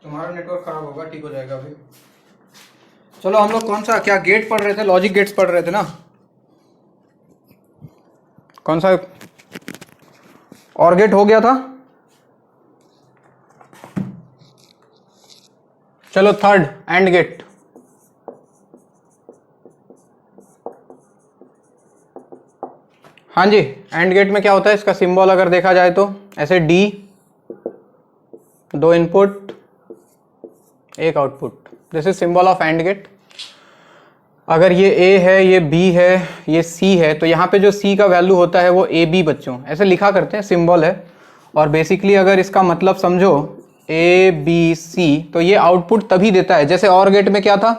तुम्हारा नेटवर्क खराब होगा, ठीक हो जाएगा अभी। चलो हम लोग कौन सा क्या गेट पढ़ रहे थे? लॉजिक गेट्स पढ़ रहे थे ना? कौन सा और गेट हो गया था? चलो थर्ड एंड गेट। हाँ जी, एंड गेट में क्या होता है? इसका सिंबल अगर देखा जाए तो ऐसे डी, दो इनपुट एक output, this is symbol of AND gate. अगर ये ए है, ये बी है, ये सी है, तो यहाँ पे जो सी का वैल्यू होता है वो ए बी, बच्चों ऐसे लिखा करते हैं, सिंबल है। और बेसिकली अगर इसका मतलब समझो ए बी सी, तो ये आउटपुट तभी देता है। जैसे और गेट में क्या था,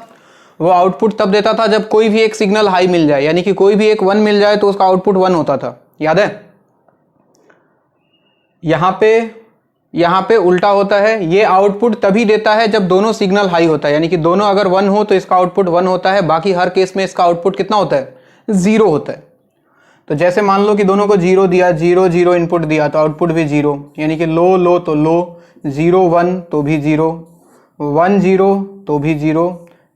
वो आउटपुट तब देता था जब कोई भी एक सिग्नल हाई मिल जाए, यानी कि कोई भी एक 1 मिल जाए तो उसका आउटपुट 1 होता था, याद है? यहाँ पे उल्टा होता है, ये आउटपुट तभी देता है जब दोनों सिग्नल हाई होता है, यानी कि दोनों अगर 1 हो तो इसका आउटपुट 1 होता है, बाकी हर केस में इसका आउटपुट कितना होता है? 0 होता है। तो जैसे मान लो कि दोनों को 0 दिया, 0 0 इनपुट दिया तो आउटपुट भी 0, यानी कि लो लो तो लो, 0 1 तो भी 0, 1 0 तो भी 0।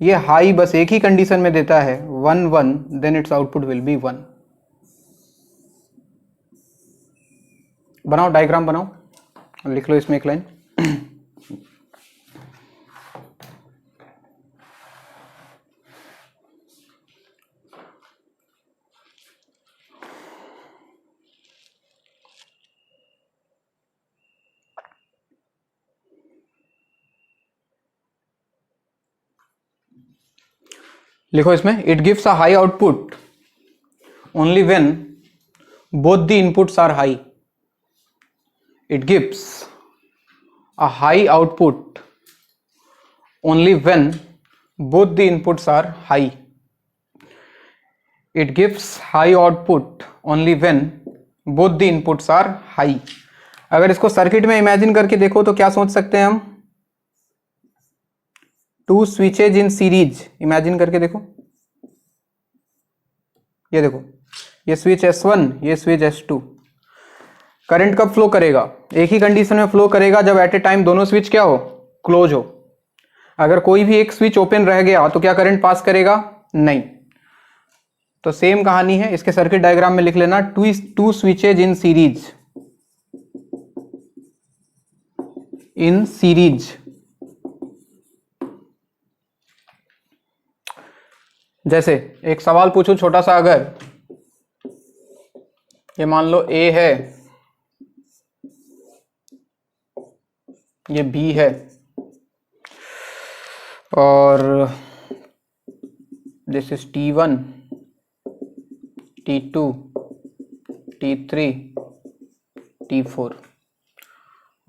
ये हाई बस एक ही कंडीशन में देता है, 1 1, then its output will be 1। बनाओ डायग्राम बनाओ, लिख लो इसमें एक लाइन। लिखो इसमें, it gives a high output only when both the inputs are high. It gives a high output only when both the inputs are high. It gives high output only when both the inputs are high. अगर इसको circuit में imagine करके देखो तो क्या सोच सकते हैं हम? Two switches in series imagine करके देखो। ये देखो, ये स्विच S1, ये स्विच S2। करंट कब फ्लो करेगा? एक ही कंडीशन में फ्लो करेगा, जब एट ए टाइम दोनों स्विच क्या हो? क्लोज हो। अगर कोई भी एक स्विच ओपन रह गया तो क्या करंट पास करेगा? नहीं। तो सेम कहानी है, इसके सर्किट डायग्राम में लिख लेना, two switches in series, in series. जैसे एक सवाल पूछूं छोटा सा, अगर ये मान लो A है, ये B है, और this is T1, T2, T3, T4,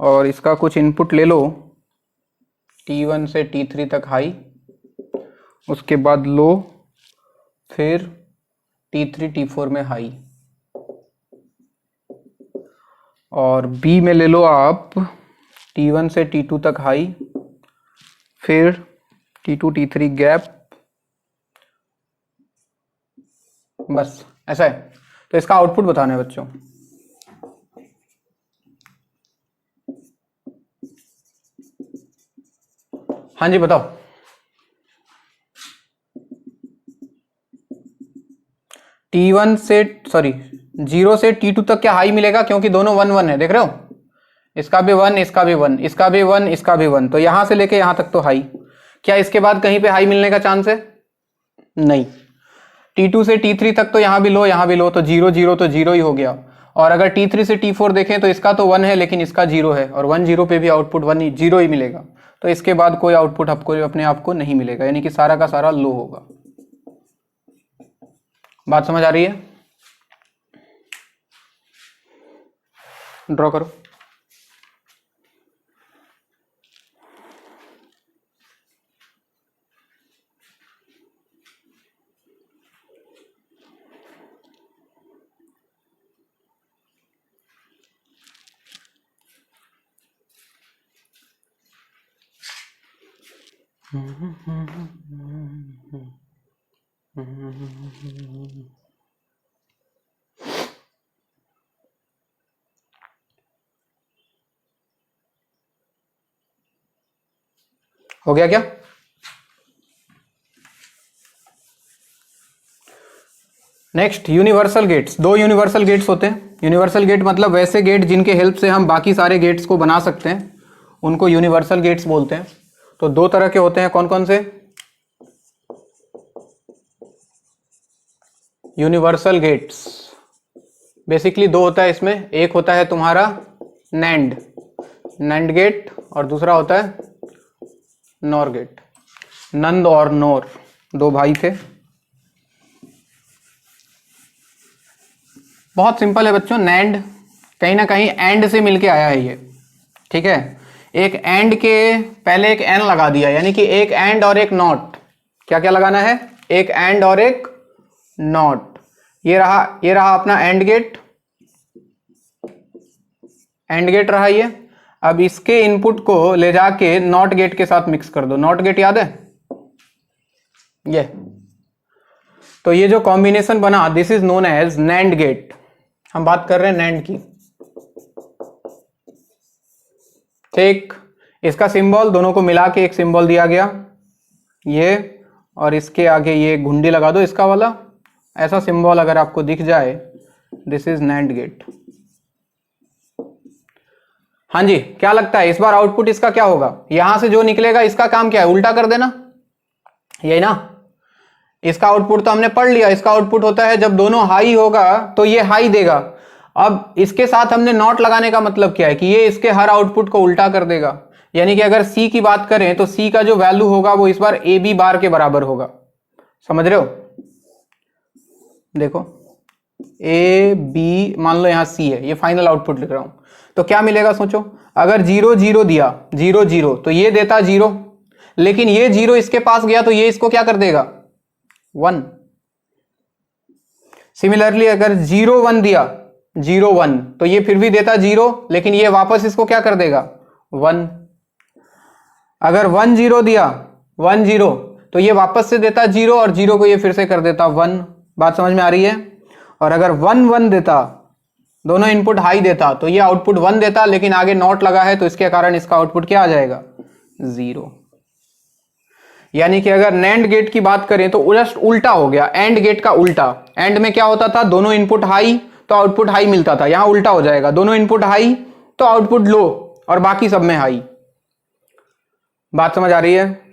और इसका कुछ इनपुट ले लो, T1 से T3 तक हाई, उसके बाद लो, फिर T3 T4 में हाई, और B में ले लो आप T1 से T2 तक हाई, फिर T2 T3 गैप, बस ऐसा है। तो इसका आउटपुट बताना है बच्चों। हाँ जी बताओ। T1 से सॉरी 0 से T2 तक क्या हाई मिलेगा? क्योंकि दोनों 1 1 है, देख रहे हो? इसका भी 1, इसका भी 1, इसका भी 1, इसका भी 1, तो यहां से लेके यहां तक तो हाई। क्या इसके बाद कहीं पे हाई मिलने का चांस है? नहीं। T2 से T3 तक तो यहां भी लो, यहां भी लो, तो 0 0 तो 0 ही हो गया। और अगर T3 से T4 देखें तो इसका तो 1 है लेकिन इसका 0 है, और 1 0 पे भी आउटपुट 1 ही 0 ही मिलेगा। तो इसके बाद कोई आउटपुट आपको अपने आप को नहीं मिलेगा, यानी कि सारा का सारा लो होगा। बात समझ आ रही है? ड्रॉ करो। हो गया क्या? Next, universal gates. दो यूनिवर्सल गेट्स होते हैं। यूनिवर्सल गेट मतलब वैसे गेट जिनके हेल्प से हम बाकी सारे गेट्स को बना सकते हैं, उनको यूनिवर्सल गेट्स बोलते हैं। तो दो तरह के होते हैं, कौन कौन से? यूनिवर्सल गेट्स बेसिकली दो होता है इसमें। एक होता है तुम्हारा नैंड गेट, और दूसरा होता है नॉर गेट। नंद और नोर दो भाई थे। बहुत सिंपल है बच्चों। नैंड कहीं ना कहीं एंड से मिलके आया है ये, ठीक है। एक एंड के पहले एक एन लगा दिया, यानी कि एक एंड और एक नॉट। क्या क्या लगाना है? एक एंड और एक नॉट। ये रहा अपना एंड गेट। एंड गेट रहा ये। अब इसके इनपुट को ले जाके नॉट गेट के साथ मिक्स कर दो। नॉट गेट याद है ये? तो ये जो कॉम्बिनेशन बना, this is known as NAND gate. हम बात कर रहे हैं नैंड की, ठीक। इसका सिंबल दोनों को मिला के एक सिंबल दिया गया ये, और इसके आगे ये घुंडी लगा दो इसका वाला। ऐसा सिंबल अगर आपको दिख जाए, दिस इज नैंड गेट। हाँ जी, क्या लगता है इस बार आउटपुट इसका क्या होगा? यहां से जो निकलेगा इसका काम क्या है? उल्टा कर देना, यही ना। इसका आउटपुट तो हमने पढ़ लिया। इसका आउटपुट होता है जब दोनों हाई होगा तो ये हाई देगा। अब इसके साथ हमने नॉट लगाने का मतलब क्या है कि ये इसके हर आउटपुट को उल्टा कर देगा। यानी कि अगर सी की बात करें तो सी का जो वैल्यू होगा वो इस बार ए बी बार के बराबर होगा। समझ रहे हो? देखो ए बी, मान लो यहां सी है, ये फाइनल आउटपुट लिख रहा हूं। तो क्या मिलेगा सोचो, अगर 0 0 दिया, 0 0, तो ये देता 0, लेकिन ये 0 इसके पास गया तो ये इसको क्या कर देगा? 1। सिमिलरली अगर 0 1 दिया, 0 1, तो ये फिर भी देता 0, लेकिन ये वापस इसको क्या कर देगा? 1। अगर 1 0 दिया, 1 0, तो ये वापस से देता 0, और 0 को ये फिर से कर देता 1। बात समझ में आ रही है? और अगर 1 1 देता, दोनों इनपुट हाई देता, तो ये आउटपुट 1 देता, लेकिन आगे नॉट लगा है तो इसके कारण इसका आउटपुट क्या आ जाएगा? 0। यानी कि अगर नैंड गेट की बात करें तो जस्ट उल्टा हो गया, एंड गेट का उल्टा। एंड में क्या होता था? दोनों इनपुट हाई तो आउटपुट हाई मिलता था, यहां उल्टा हो जाएगा, दोनों इनपुट हाई तो आउटपुट लो, और बाकी सब में हाई। बात समझ आ रही है?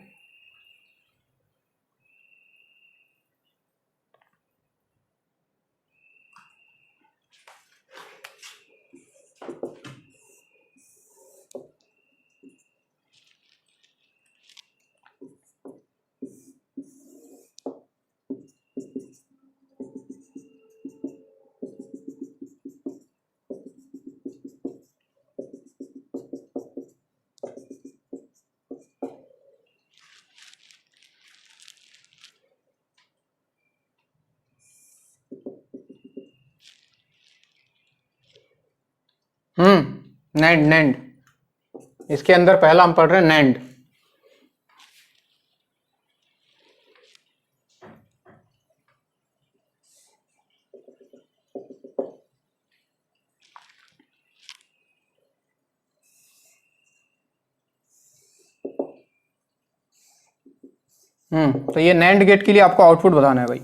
नैंड नैंड, इसके अंदर पहला हम पढ़ रहे हैं नैंड। तो ये नैंड गेट के लिए आपको आउटपुट बताना है भाई।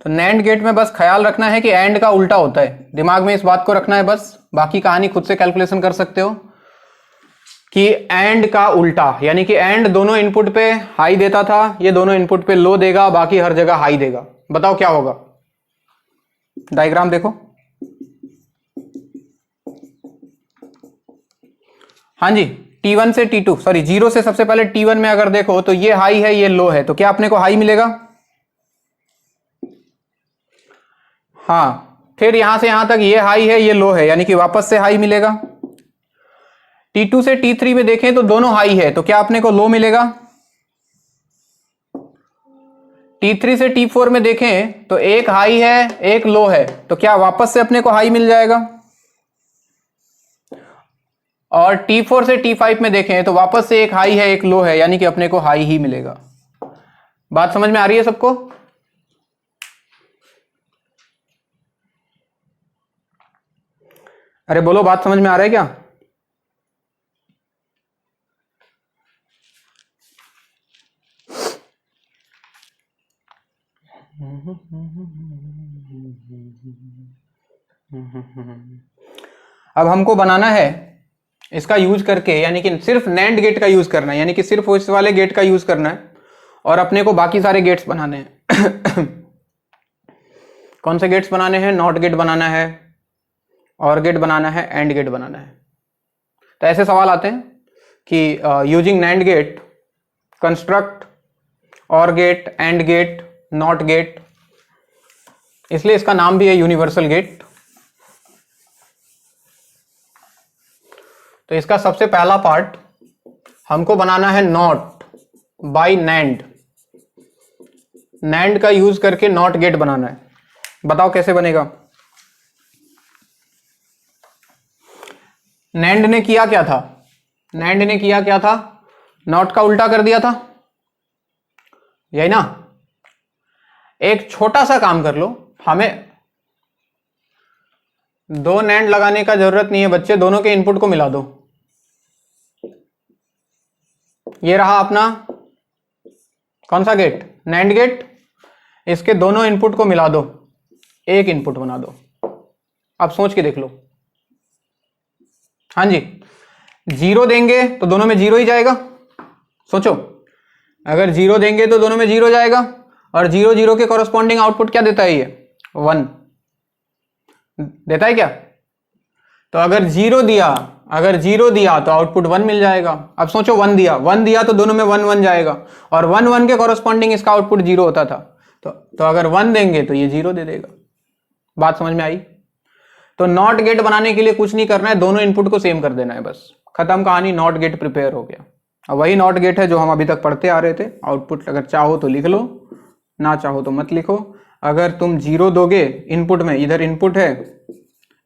तो नैंड गेट में बस ख्याल रखना है कि एंड का उल्टा होता है, दिमाग में इस बात को रखना है बस। बाकी कहानी खुद से कैलकुलेशन कर सकते हो कि एंड का उल्टा, यानी कि एंड दोनों इनपुट पे हाई देता था, ये दोनों इनपुट पे लो देगा, बाकी हर जगह हाई देगा। बताओ क्या होगा? डायग्राम देखो। हाँ जी, T1 से T2, सॉरी 0 से सबसे पहले T1 में अगर देखो तो ये हाई है, ये लो है, तो क्या अपने को हाई मिलेगा? हाँ, फिर यहां से यहां तक ये हाई है, ये लो है, यानी कि वापस से हाई मिलेगा। T2 से T3 में देखें तो दोनों हाई है, तो क्या अपने को लो मिलेगा? T3 से T4 में देखें तो एक हाई है, एक लो है, तो क्या वापस से अपने को हाई मिल जाएगा? और T4 से T5 में देखें तो वापस से एक हाई है, एक लो है, यानी कि अपने को हाई ही मिलेगा। बात समझ में आ रही है सबको? अरे बोलो, बात समझ में आ रहा है क्या? अब हमको बनाना है इसका यूज करके, यानी कि सिर्फ नैंड गेट का यूज करना है, यानी कि सिर्फ इस वाले गेट का यूज करना है और अपने को बाकी सारे गेट्स बनाने हैं। कौन से गेट्स बनाने हैं? नॉट गेट बनाना है, और गेट बनाना है, एंड गेट बनाना है। तो ऐसे सवाल आते हैं कि using NAND gate construct OR gate, AND gate, NOT gate, इसलिए इसका नाम भी है यूनिवर्सल गेट। तो इसका सबसे पहला पार्ट हमको बनाना है नॉट बाय नैंड। नैंड का यूज करके नॉट गेट बनाना है। बताओ कैसे बनेगा? नैंड ने किया क्या था? नैंड ने किया क्या था? नॉट का उल्टा कर दिया था, यही ना? एक छोटा सा काम कर लो, हमें दो नैंड लगाने का जरूरत नहीं है बच्चे, दोनों के इनपुट को मिला दो। ये रहा अपना कौन सा गेट? Nand gate. इसके दोनों इनपुट को मिला दो, एक इनपुट बना दो। अब सोच के देख लो। हाँ जी, 0 देंगे तो दोनों में 0 ही जाएगा। सोचो, अगर 0 देंगे तो दोनों में 0 जाएगा, और 0 0 के कॉरस्पॉन्डिंग आउटपुट क्या देता है? ये 1 देता है क्या? तो अगर 0 दिया तो आउटपुट 1 मिल जाएगा। अब सोचो 1 दिया तो दोनों में 1 1 जाएगा, और 1 1 के कॉरस्पॉन्डिंग इसका आउटपुट 0 होता था। तो अगर 1 देंगे तो ये 0 दे देगा। बात समझ में आई? तो नॉट गेट बनाने के लिए कुछ नहीं करना है, दोनों इनपुट को सेम कर देना है, बस खत्म कहानी। नॉट गेट प्रिपेयर हो गया। अब वही नॉट गेट है जो हम अभी तक पढ़ते आ रहे थे। आउटपुट अगर चाहो तो लिख लो, ना चाहो तो मत लिखो। अगर तुम 0 दोगे इनपुट में, इधर इनपुट है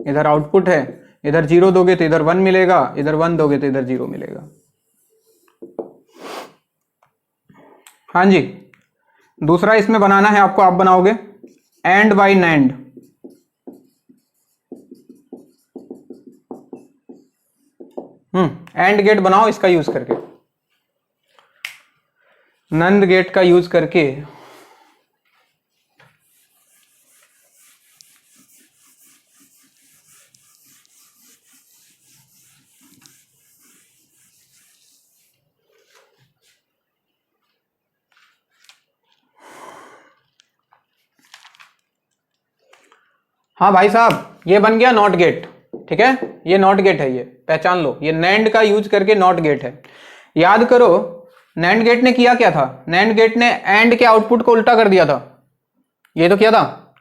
इधर आउटपुट है, इधर 0 दोगे तो इधर 1 मिलेगा, इधर 1 दोगे तो इधर 0 मिलेगा। हाँ जी, दूसरा इसमें बनाना है आपको, आप बनाओगे AND by NAND. AND gate बनाओ इसका यूज करके, नंद गेट का यूज करके। हाँ भाई साहब, ये बन गया नॉट गेट। ठीक है, ये नॉट गेट है, ये पहचान लो, ये नैंड का यूज करके नॉट गेट है। याद करो, नैंड गेट ने किया क्या था? नैंड गेट ने एंड के आउटपुट को उल्टा कर दिया था। ये तो किया था,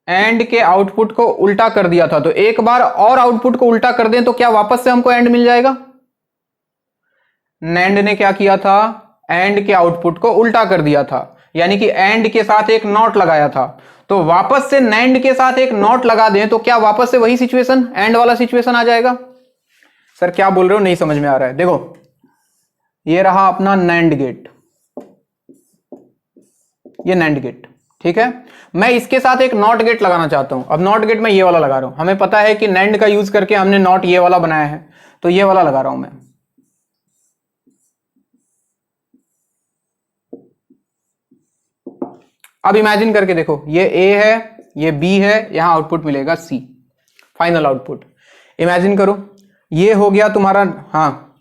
एंड के आउटपुट को उल्टा कर दिया था। तो एक बार और आउटपुट को उल्टा कर दें तो क्या वापस से हमको एंड मिल जाएगा? नैंड ने क्या किया था? एंड के आउटपुट को उल्टा कर दिया था, यानी कि एंड के साथ एक नॉट लगाया था। तो वापस से नैंड के साथ एक नॉट लगा दें तो क्या वापस से वही सिचुएशन, एंड वाला सिचुएशन आ जाएगा? सर क्या बोल रहे हो, नहीं समझ में आ रहा है? देखो, ये रहा अपना नैंड गेट, ये नैंड गेट। ठीक है, मैं इसके साथ एक नॉट गेट लगाना चाहता हूं। अब नॉट गेट मैं ये वाला लगा रहा हूं। हमें पता है कि नैंड का यूज करके हमने नॉट ये वाला बनाया है, तो ये वाला लगा रहा हूं मैं। अब इमेजिन करके देखो, ये ए है, ये बी है, यहां आउटपुट मिलेगा सी, फाइनल आउटपुट। इमेजिन करो, ये हो गया तुम्हारा। हाँ,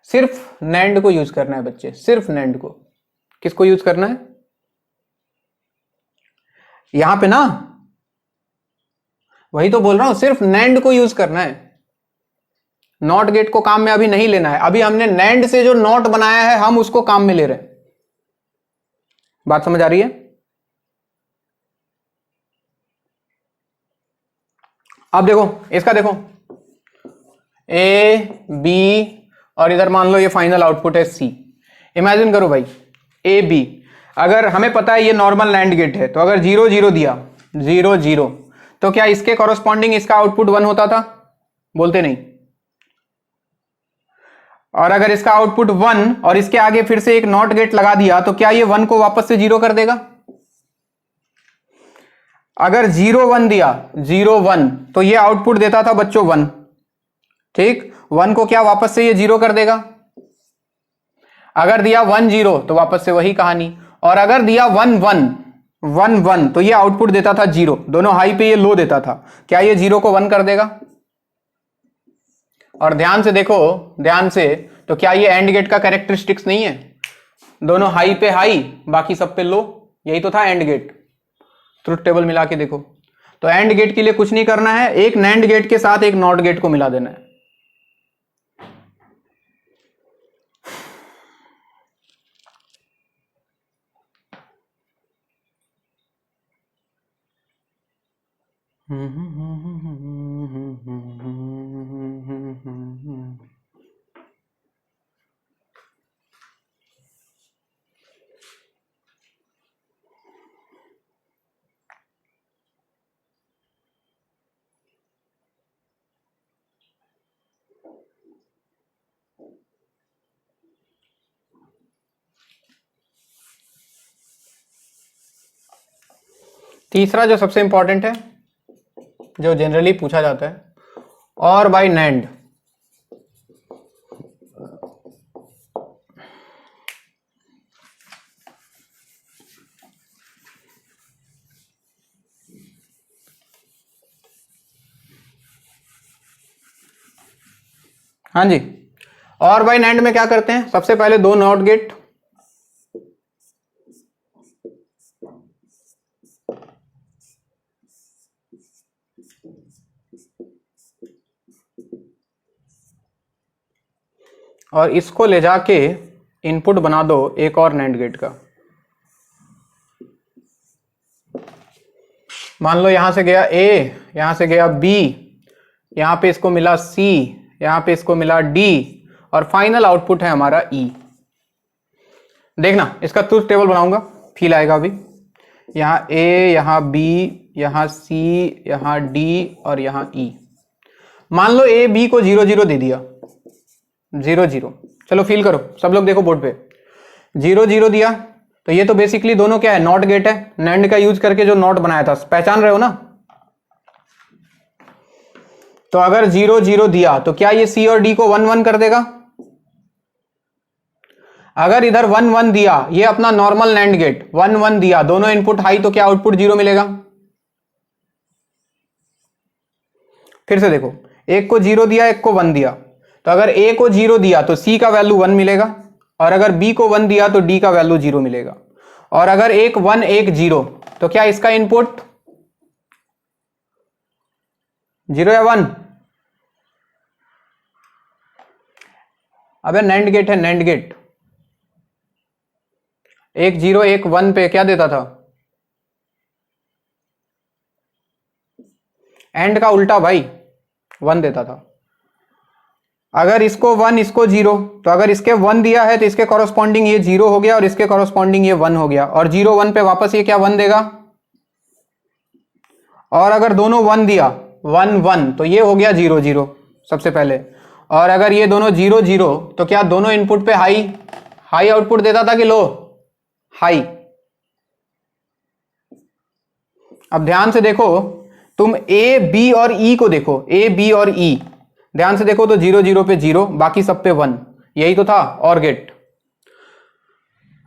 सिर्फ नैंड को यूज करना है बच्चे, सिर्फ नैंड को। किसको यूज करना है? यहां पे ना, वही तो बोल रहा हूं, सिर्फ नैंड को यूज करना है। नॉट गेट को काम में अभी नहीं लेना है। अभी हमने नैंड से जो नॉट बनाया है हम उसको काम में ले रहे हैं। बात समझ आ रही है? अब देखो, इसका देखो, ए बी, और इधर मान लो ये फाइनल आउटपुट है सी। इमेजिन करो भाई, ए बी, अगर हमें पता है ये नॉर्मल नैंड गेट है, तो अगर 0 0 दिया, 0 0, तो क्या इसके कॉरस्पॉन्डिंग इसका आउटपुट 1 होता था? बोलते नहीं। और अगर इसका आउटपुट 1 और इसके आगे फिर से एक नॉट गेट लगा दिया, तो क्या ये 1 को वापस से 0 कर देगा? अगर 0 1 दिया 0 1 तो ये आउटपुट देता था बच्चों 1, ठीक। 1 को क्या वापस से ये 0 कर देगा। अगर दिया 1 0 तो वापस से वही कहानी, और अगर दिया 1 1 1 1 तो ये आउटपुट देता था 0, दोनों हाई पे ये लो देता था। क्या ये 0 को 1 कर देगा। और ध्यान से देखो, ध्यान से, तो क्या ये एंड गेट का कैरेक्टरिस्टिक्स नहीं है, दोनों हाई पे हाई बाकी सब पे लो, यही तो था एंड गेट। ट्रुथ टेबल मिला के देखो। तो एंड गेट के लिए कुछ नहीं करना है, एक नैंड गेट के साथ एक नॉट गेट को मिला देना है। तीसरा जो सबसे इंपॉर्टेंट है, जो जनरली पूछा जाता है, और बाय नैंड। हाँ जी, और बाय नैंड में क्या करते हैं, सबसे पहले दो नॉट गेट, और इसको ले जाके इनपुट बना दो एक और नैंड गेट का। मान लो यहां से गया A, यहां से गया B, यहां पे इसको मिला C, यहां पे इसको मिला D, और फाइनल आउटपुट है हमारा E। देखना, इसका ट्रुथ टेबल बनाऊंगा, फील आएगा अभी। यहां A, यहां B, यहां C, यहां D और यहां E। मान लो A B को 0 0 दे दिया, 0 0। चलो फील करो सब लोग, देखो बोर्ड पे 0 0 दिया, तो ये तो बेसिकली दोनों क्या है, नॉट गेट है। नैंड का यूज करके जो नॉट बनाया था, पहचान रहे हो ना। तो अगर 0 0 दिया तो क्या ये C और D को 1 1 कर देगा। अगर इधर 1 1 दिया, ये अपना नॉर्मल नैंड गेट 1 1 दिया, दोनों इनपुट हाई, तो क्या आउटपुट 0 मिलेगा। फिर से देखो, एक को 0 दिया, एक को 1 दिया, तो अगर A को 0 दिया तो C का वैल्यू 1 मिलेगा, और अगर B को 1 दिया तो D का वैल्यू 0 मिलेगा। और अगर एक 1 एक 0 तो क्या इसका इनपुट 0 या 1। अबे नैंड गेट है, नैंड गेट। एक 0 एक 1 पे क्या देता था, एंड का उल्टा भाई, 1 देता था। अगर इसको 1 इसको 0, तो अगर इसके 1 दिया है तो इसके कॉरस्पॉन्डिंग ये 0 हो गया, और इसके कॉरस्पॉन्डिंग ये 1 हो गया, और 0 1 पे वापस ये क्या 1 देगा। और अगर दोनों 1 दिया 1 1 तो ये हो गया 0 0 सबसे पहले। और अगर ये दोनों 0 0 तो क्या दोनों इनपुट पे हाई हाई आउटपुट देता था कि लो, हाई। अब ध्यान से देखो, तुम A B और E को देखो, A B और E ध्यान से देखो, तो 0 0 पे 0, बाकी सब पे 1, यही तो था और गेट।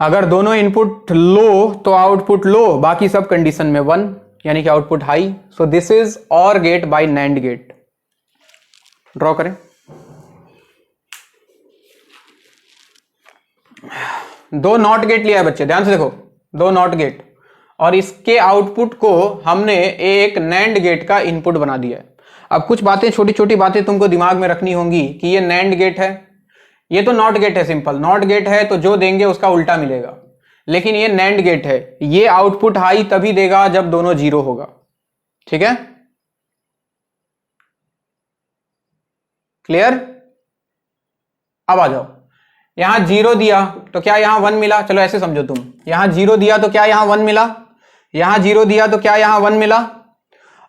अगर दोनों इनपुट लो तो आउटपुट लो, बाकी सब कंडीशन में 1, यानी कि output high. So this is OR gate by NAND gate. Draw करें। दो नॉट गेट लिया है बच्चे, ध्यान से देखो, दो नॉट गेट, और इसके आउटपुट को हमने एक नैंड गेट का इनपुट बना दिया है। अब कुछ बातें, छोटी छोटी बातें तुमको दिमाग में रखनी होंगी कि ये नैंड गेट है, ये तो नॉट गेट है, सिंपल नॉट गेट है, तो जो देंगे उसका उल्टा मिलेगा। लेकिन ये नैंड गेट है, ये आउटपुट हाई तभी देगा जब दोनों 0 होगा, ठीक है, क्लियर। अब आ जाओ, यहां 0 दिया तो क्या यहां 1 मिला, चलो ऐसे समझो तुम, यहां 0 दिया तो क्या यहां 1 मिला, यहां 0 दिया तो क्या यहां 1 मिला,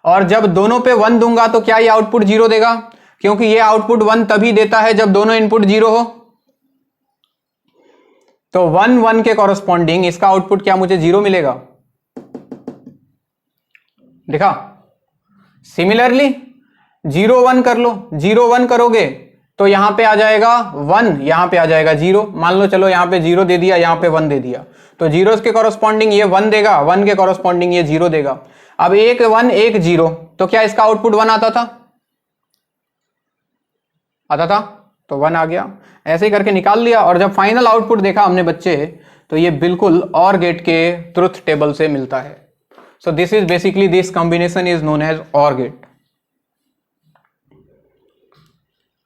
और जब दोनों पे 1 दूंगा तो क्या ये आउटपुट 0 देगा, क्योंकि ये आउटपुट 1 तभी देता है जब दोनों इनपुट 0 हो। तो 1 1 के कॉरस्पॉन्डिंग इसका आउटपुट क्या मुझे 0 मिलेगा। दिखा। सिमिलरली 0 1 कर लो, 0 1 करोगे तो यहां पे आ जाएगा 1, यहां पे आ जाएगा 0। मान लो चलो यहां पे 0 दे दिया, यहां पे 1 दे दिया, तो जीरोस के कॉरस्पॉन्डिंग ये 1 देगा, 1 के कॉरस्पॉन्डिंग ये 0 देगा। अब एक 1 एक 0, तो क्या इसका आउटपुट 1 आता था? आता था, तो 1 आ गया। ऐसे ही करके निकाल लिया, और जब फाइनल आउटपुट देखा हमने बच्चे, तो ये बिल्कुल OR गेट के ट्रुथ टेबल से मिलता है। So this is basically, this combination is known as OR gate.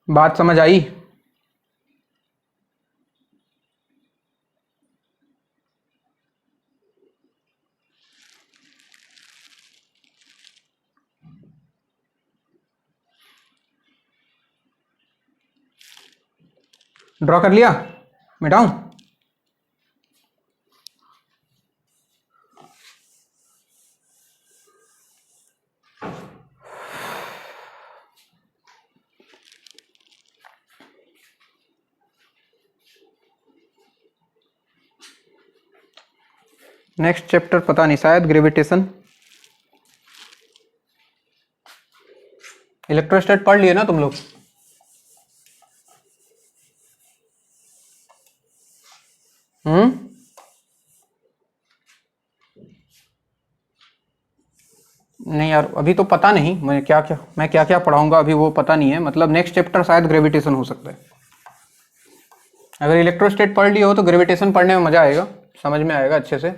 बात समझ आई? ड्रॉ कर लिया? मिटाऊं? नेक्स्ट चैप्टर पता नहीं, शायद ग्रेविटेशन। इलेक्ट्रोस्टैट पढ़ लिए ना तुम लोग? नहीं यार, अभी तो पता नहीं मैं क्या क्या पढ़ाऊंगा, अभी वो पता नहीं है। मतलब नेक्स्ट चैप्टर शायद ग्रेविटेशन हो सकता है। अगर इलेक्ट्रोस्टैट पढ़ लिए हो तो ग्रेविटेशन पढ़ने में मजा आएगा, समझ में आएगा अच्छे से।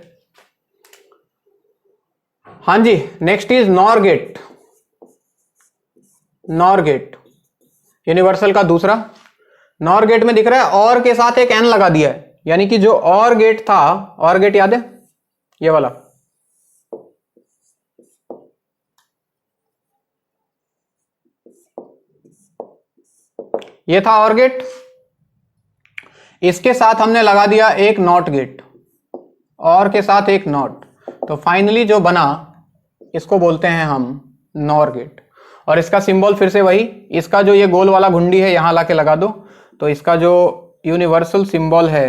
हाँ जी, next is NOR gate. NOR gate universal का दूसरा। नॉर गेट में दिख रहा है और के साथ एक एन लगा दिया है, यानी कि जो और गेट था, और गेट याद है ये वाला, ये था और गेट, इसके साथ हमने लगा दिया एक नॉट गेट, और के साथ एक नॉट, तो फाइनली जो बना इसको बोलते हैं हम नॉर गेट। और इसका सिंबल फिर से वही, इसका जो ये गोल वाला घुंडी है यहां लाके लगा दो, तो इसका जो यूनिवर्सल सिंबल है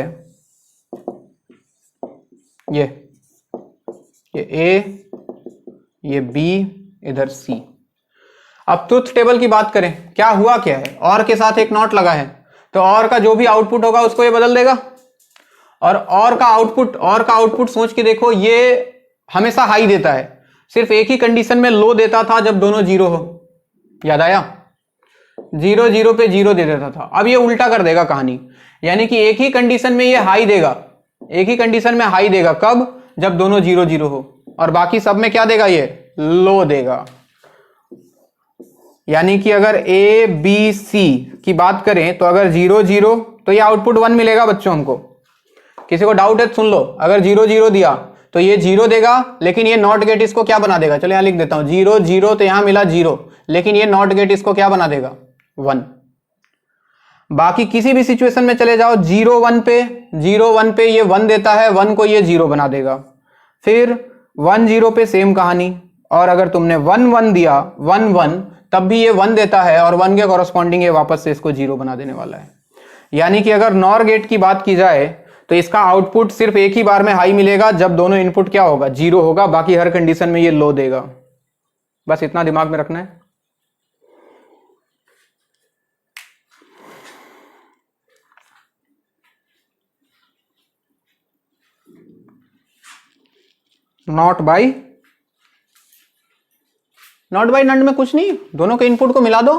ये ए, ये बी, इधर सी। अब ट्रुथ टेबल की बात करें, क्या हुआ क्या है, और के साथ एक नॉट लगा है, तो और का जो भी आउटपुट होगा उसको ये बदल देगा। और का आउटपुट सोच के देखो, ये हमेशा हाई देता है, सिर्फ एक ही कंडीशन में लो देता था, जब दोनों 0 हो, याद आया? 0 0 पे 0 दे देता था। अब ये उल्टा कर देगा कहानी, यानी कि एक ही कंडीशन में ये हाई देगा, एक ही कंडीशन में हाई देगा, कब? जब दोनों 0 0 हो, और बाकी सब में क्या देगा? ये लो देगा। यानी कि अगर ए बी सी की बात करें, तो अगर 0 0 तो ये आउटपुट 1 मिलेगा बच्चों हमको। किसी को डाउट है सुन लो, अगर 0 0 दिया तो ये 0 देगा, लेकिन ये नॉट गेट इसको क्या बना देगा? चलो यहां लिख देता हूं, 0 0 तो यहां मिला 0, लेकिन ये नॉट गेट इसको क्या बना देगा? 1। बाकी किसी भी सिचुएशन में चले जाओ, 0 1 पे ये 1 देता है, 1 को ये 0 बना देगा। फिर 1 0 पे सेम कहानी, और अगर तुमने 1 1 दिया, 1 1, तब भी ये 1 देता है, और 1 के कॉरस्पॉन्डिंग ये वापस से इसको 0 बना देने वाला है। यानी कि अगर नॉर गेट की बात की जाए, तो इसका आउटपुट सिर्फ एक ही बार में हाई मिलेगा, जब दोनों इनपुट क्या होगा? 0 होगा, बाकी हर कंडीशन में ये लो देगा। बस इतना दिमाग में रखना है। नॉट बाई नंड में कुछ नहीं, दोनों के इनपुट को मिला दो,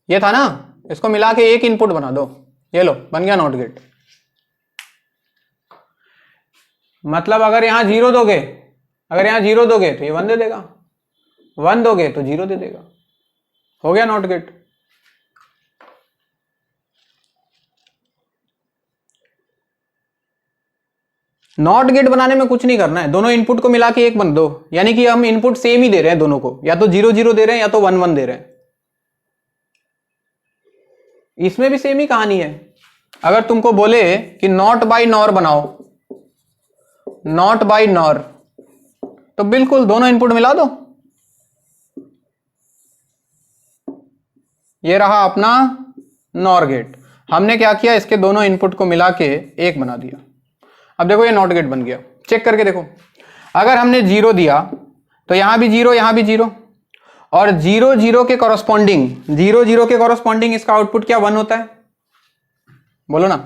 ये था ना, इसको मिला के एक इनपुट बना दो, ये लो बन गया नॉट गेट। मतलब अगर यहां 0 दोगे, अगर यहां 0 दोगे तो ये 1 दे देगा, 1 दोगे तो 0 दे देगा, हो गया नॉट गेट। नॉट गेट बनाने में कुछ नहीं करना है, दोनों इनपुट को मिला के एक बन दो, यानी कि हम इनपुट सेम ही दे रहे हैं दोनों को, या तो 0 0 दे रहे हैं या तो 1 1 दे रहे हैं। इसमें भी सेम ही कहानी है। अगर तुमको बोले कि नॉट बाई नॉर बनाओ, नॉट बाई नॉर, तो बिल्कुल दोनों इनपुट मिला दो, ये रहा अपना नॉर गेट। हमने क्या किया, इसके दोनों इनपुट को मिला के एक बना दिया। अब देखो ये नॉट गेट बन गया, चेक करके देखो। अगर हमने 0 दिया तो यहां भी 0, यहां भी 0, और 0 0 के कॉरस्पॉन्डिंग, 0 0 के कॉरस्पॉन्डिंग इसका आउटपुट क्या 1 होता है, बोलो ना।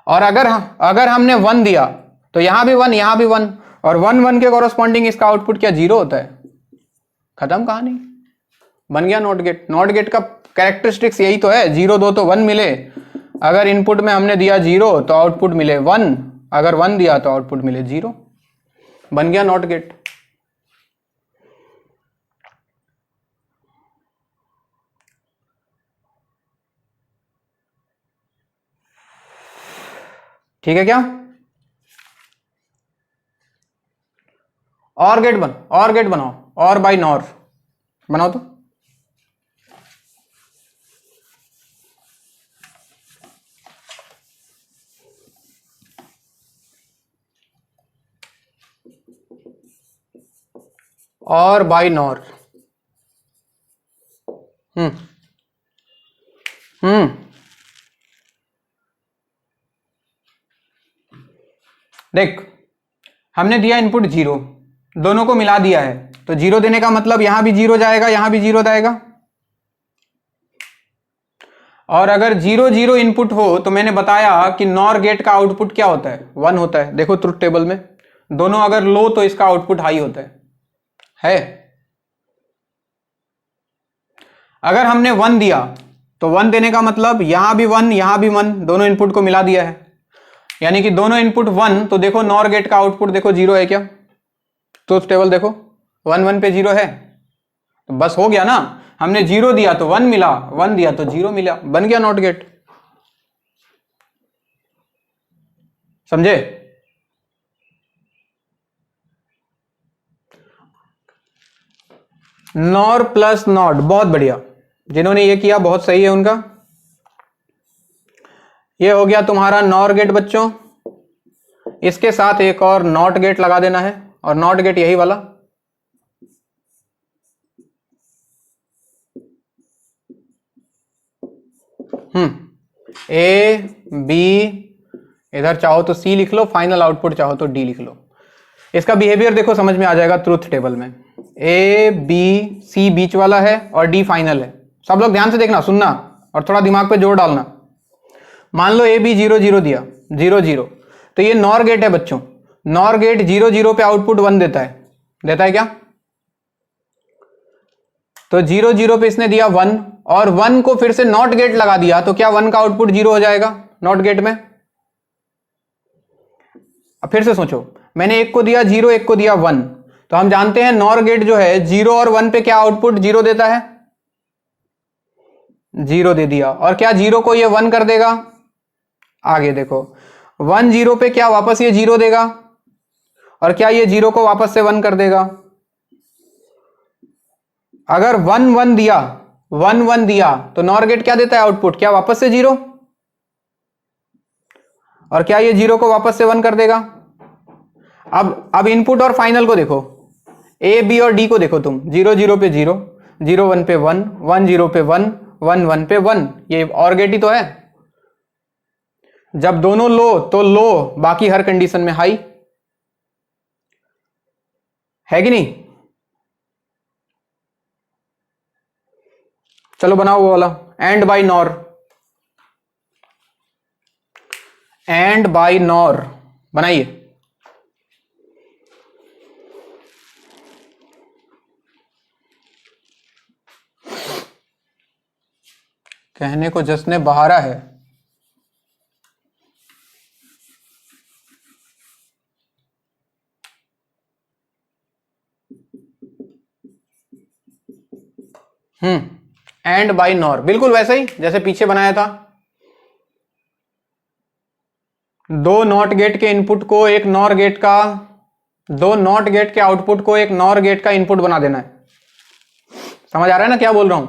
और अगर हमने 1 दिया तो यहां भी 1, यहां भी 1, और 1 1 के कॉरस्पॉन्डिंग इसका आउटपुट क्या 0 होता है। खत्म कहानी, बन गया नॉट गेट। नॉट गेट का कैरेक्टरिस्टिक्स यही तो है, 0 2 तो 1 मिले, अगर इनपुट में हमने दिया 0 तो आउटपुट मिले 1, अगर 1 दिया तो आउटपुट मिले 0, बन गया नॉट गेट। ठीक है क्या? और गेट बनाओ, और बाई नॉर बनाओ तो। और बाई नॉर, देख हमने दिया इनपुट 0, दोनों को मिला दिया है, तो 0 देने का मतलब यहां भी 0 जाएगा, यहां भी 0 जाएगा। और अगर 0 0 इनपुट हो तो मैंने बताया कि नॉर गेट का आउटपुट क्या होता है, 1 होता है। देखो ट्रुथ टेबल में दोनों अगर लो तो इसका आउटपुट हाई होता है। अगर हमने 1 दिया तो 1 देने का मतलब यहां भी 1, यहां भी 1, दोनों इनपुट को मिला दिया है, यानी कि दोनों इनपुट 1, तो देखो नॉर गेट का आउटपुट देखो 0 है क्या, ट्रुथ टेबल देखो 1 1 पे 0 है, तो बस हो गया ना। हमने 0 दिया तो 1 मिला, 1 दिया तो 0 मिला, बन गया नॉट गेट। समझे? नॉर प्लस नॉट, बहुत बढ़िया, जिन्होंने ये किया बहुत सही है उनका। ये हो गया तुम्हारा नॉर गेट बच्चों, इसके साथ एक और नॉट गेट लगा देना है, और नॉट गेट यही वाला। ए बी, इधर चाहो तो सी लिख लो, फाइनल आउटपुट चाहो तो डी लिख लो। इसका बिहेवियर देखो समझ में आ जाएगा ट्रुथ टेबल में। ए बी सी बीच वाला है और डी फाइनल है। सब लोग ध्यान से देखना, सुनना और थोड़ा दिमाग पे जोर डालना। मान लो ए बी 0 0 दिया, 0 0, तो ये नॉर गेट है बच्चों। नॉर गेट 0 0 पे आउटपुट 1 देता है क्या? तो 0 0 पे इसने दिया 1, और 1 को फिर से नॉट गेट लगा दिया, तो क्या 1 का आउटपुट 0 हो जाएगा नॉट गेट में? अब फिर से सोचो, मैंने एक को दिया 0, एक को दिया 1, तो हम जानते हैं नॉर गेट जो है 0 और 1 पे क्या आउटपुट 0 देता है, 0 दे दिया। और क्या 0 को ये 1 कर देगा? आगे देखो 1 0 पे क्या वापस ये 0 देगा, और क्या ये 0 को वापस से 1 कर देगा? अगर 1 1 दिया, 1 1 दिया, तो नॉर गेट क्या देता है आउटपुट, क्या वापस से 0, और क्या ये 0 को वापस से 1 कर देगा? अब इनपुट और फाइनल को देखो, ए बी और डी को देखो तुम, 0 0 पे 0, 0 1 पे 1, 1 0 पे 1, 1 1 पे 1, ये और गेट ही तो है। जब दोनों लो तो लो, बाकी हर कंडीशन में हाई, है कि नहीं? चलो बनाओ वो वाला, and by nor, and by nor बनाइए। कहने को जसने बहारा है। एंड बाय नॉर, बिल्कुल वैसे ही जैसे पीछे बनाया था। दो नॉट गेट के इनपुट को एक नॉर गेट का, दो नॉट गेट के आउटपुट को एक नॉर गेट का इनपुट बना देना है। समझ आ रहा है ना क्या बोल रहा हूं?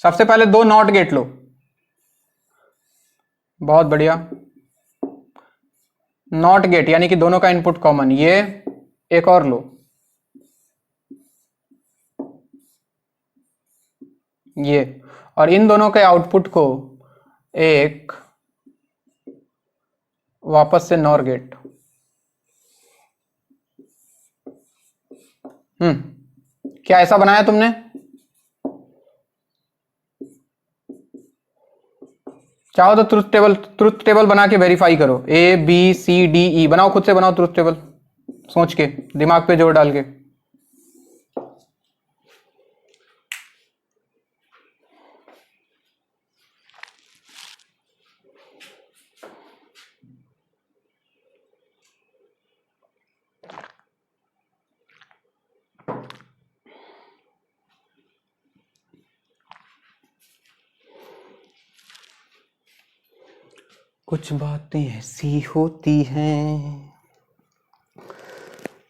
सबसे पहले दो नॉट गेट लो, बहुत बढ़िया। नॉट गेट यानी कि दोनों का इनपुट कॉमन, ये एक और लो, ये, और इन दोनों के आउटपुट को एक वापस से नॉर गेट। क्या ऐसा बनाया तुमने? चाहो तो ट्रुथ टेबल बना के वेरीफाई करो। ABCDE बनाओ, खुद से बनाओ ट्रुथ टेबल, सोच के, दिमाग पे जोर डाल के। कुछ बातें ऐसी होती हैं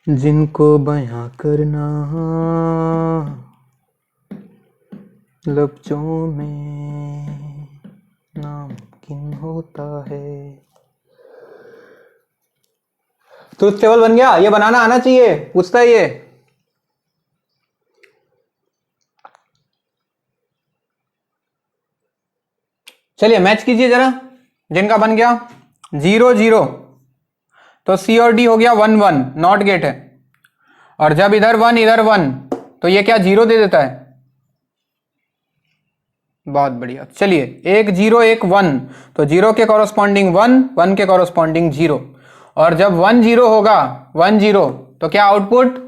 जिनको बयां करना लफ्जों में नामुमकिन होता है। ट्रुथ टेबल बन गया? ये बनाना आना चाहिए, पूछता है ये। चलिए मैच कीजिए जरा, जिनका बन गया 0 0, तो C और D हो गया 1 1, नॉट गेट है। और जब इधर 1 इधर 1, तो ये क्या 0 दे देता है। बहुत बढ़िया। चलिए, एक 0 एक 1, तो 0 के कॉरस्पॉन्डिंग 1, 1 के कॉरस्पॉन्डिंग 0। और जब 1 0 होगा 1 0, तो क्या आउटपुट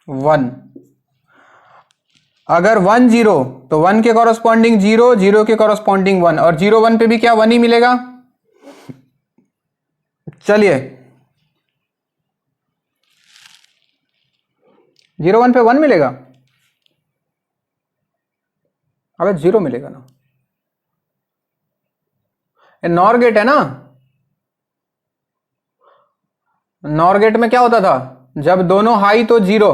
1। अगर 1 0, तो 1 के कॉरस्पॉन्डिंग 0, 0 के कॉरस्पॉन्डिंग 1, और 0 1 पे भी क्या 1 ही मिलेगा। चलिए 0 1 पे 1 मिलेगा, अबे 0 मिलेगा ना, नॉर गेट है ना। नॉर गेट में क्या होता था, जब दोनों हाई तो 0,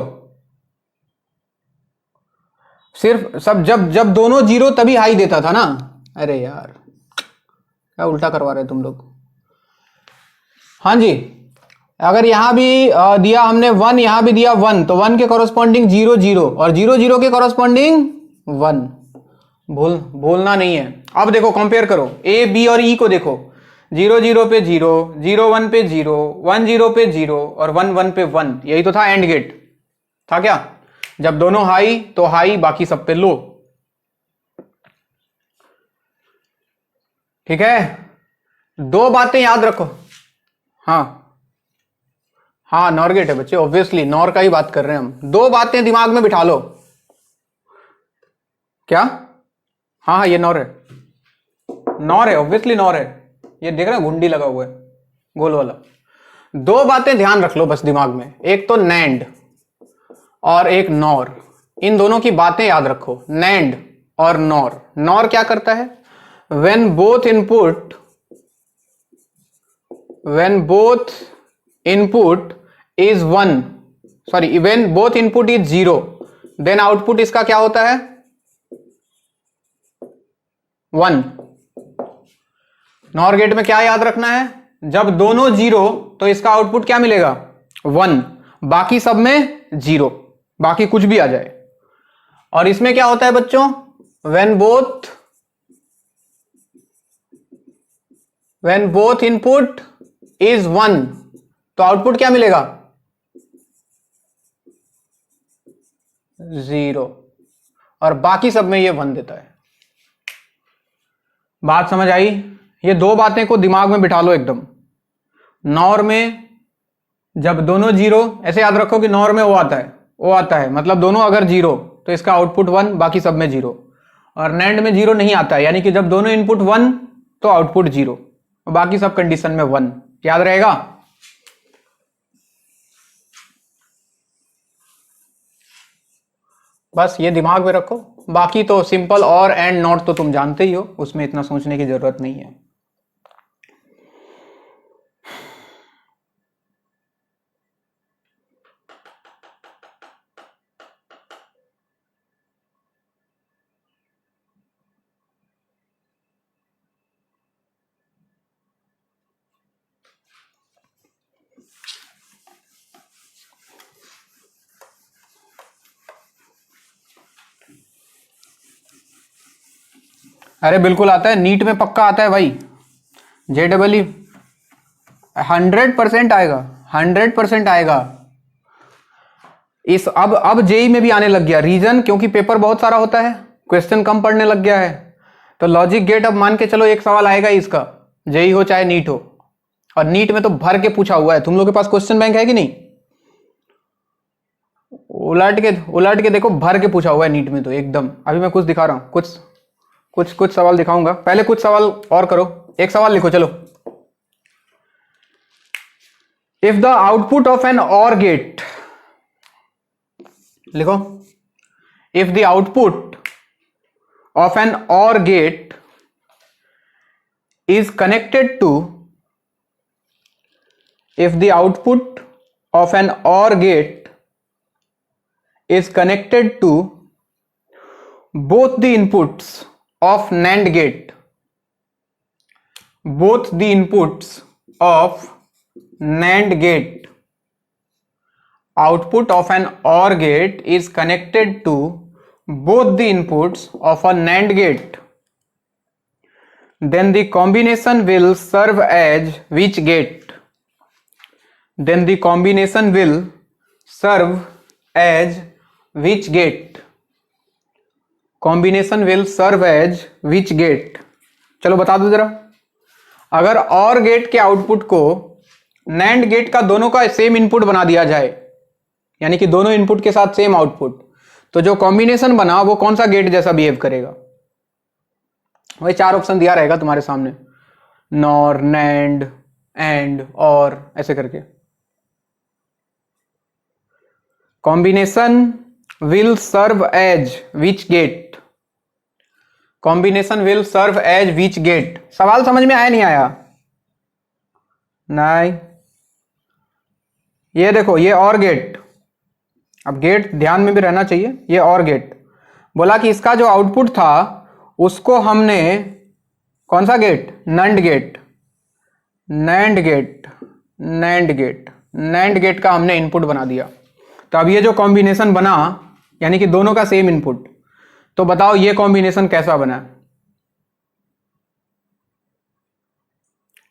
सिर्फ सब जब दोनों 0 तभी हाई देता था ना। अरे यार क्या उल्टा करवा रहे तुम लोग। हाँ जी, अगर यहां भी दिया हमने 1, यहां भी दिया 1, तो 1 के कॉरस्पॉन्डिंग 0 0, और 0 0 के कॉरस्पॉन्डिंग 1। भूलना नहीं है। अब देखो कंपेयर करो A B और E को, देखो 0 0 पे 0, 0 1 पे 0, 1 0 पे 0, और 1 1 पे 1। यही तो था एंड गेट, था क्या। जब दोनों हाई तो हाई, बाकी सब पे लो। ठीक है, दो बातें याद रखो। हाँ हाँ, नॉर गेट है बच्चे, ऑब्वियसली नॉर का ही बात कर रहे हैं हम। दो बातें दिमाग में बिठा लो। क्या? हाँ हाँ, ये नॉर है, नॉर है, ऑब्वियसली नॉर है। ये देख रहे हैं घुंडी लगा हुआ है गोल वाला। दो बातें ध्यान रख लो बस दिमाग में, एक तो नैंड और एक नॉर। इन दोनों की बातें याद रखो, नैंड और नॉर। नॉर क्या करता है, when both input is 1, sorry, when both input is 0, then output इसका क्या होता है 1। नॉर गेट में क्या याद रखना है, जब दोनों 0, तो इसका आउटपुट क्या मिलेगा 1, बाकी सब में 0, बाकी कुछ भी आ जाए। और इसमें क्या होता है बच्चों, when both input is 1, तो आउटपुट क्या मिलेगा 0, और बाकी सब में ये 1 देता है। बात समझ आई? ये दो बातें को दिमाग में बिठा लो एकदम। नॉर में जब दोनों 0, ऐसे याद रखो कि नॉर में वो आता है, मतलब दोनों अगर 0, तो इसका आउटपुट 1, बाकी सब में 0। और नैंड में 0 नहीं आता है, यानी कि जब दोनों इनपुट 1, तो आउटपुट 0, बाकी सब कंडीशन में 1। याद रहेगा? बस ये दिमाग में रखो। बाकी तो सिंपल और एंड नॉट तो तुम जानते ही हो, उसमें इतना सोचने की जरूरत नहीं है। अरे बिल्कुल आता है, नीट में पक्का आता है भाई। JEE 100% आएगा, 100% आएगा। इस अब जेई में भी आने लग गया रीजन, क्योंकि पेपर बहुत सारा होता है, क्वेश्चन कम पढ़ने लग गया है, तो लॉजिक गेट अब मान के चलो एक सवाल आएगा इसका, जेई हो चाहे नीट हो। और नीट में तो भर के पूछा हुआ है। तुम लोग के पास क्वेश्चन बैंक है कि नहीं? उलट के देखो, भर के पूछा हुआ है नीट में तो एकदम। अभी मैं कुछ दिखा रहा हूं, कुछ सवाल दिखाऊंगा। पहले कुछ सवाल और करो, एक सवाल लिखो चलो। If the output of an or gate, लिखो, if the output of an or gate is connected to, if the output of an OR gate is connected to both the inputs of NAND gate, both the inputs of NAND gate, output of an OR gate is connected to both the inputs of a NAND gate, then the combination will serve as which gate? Then the combination will serve as which gate? Combination will serve as which gate? चलो बता दो जरा। अगर OR gate के output को NAND gate का दोनों का सेम इनपुट बना दिया जाए, यानी कि दोनों इनपुट के साथ सेम आउटपुट, तो जो कॉम्बिनेशन बना वो कौन सा गेट जैसा बिहेव करेगा? वही 4 ऑप्शन दिया रहेगा तुम्हारे सामने, नॉर, नैंड, एंड, और, ऐसे करके। Combination will serve as which gate? Combination will serve as which gate? सवाल समझ में आया नहीं आया? नहीं, ये देखो, ये और गेट, अब गेट ध्यान में भी रहना चाहिए। ये और गेट बोला कि इसका जो आउटपुट था उसको हमने कौन सा gate? Nand gate, nand gate, nand gate, nand gate का हमने इनपुट बना दिया। तो अब ये जो कॉम्बिनेशन बना, यानी कि दोनों का सेम इनपुट, तो बताओ ये कॉम्बिनेशन कैसा बना?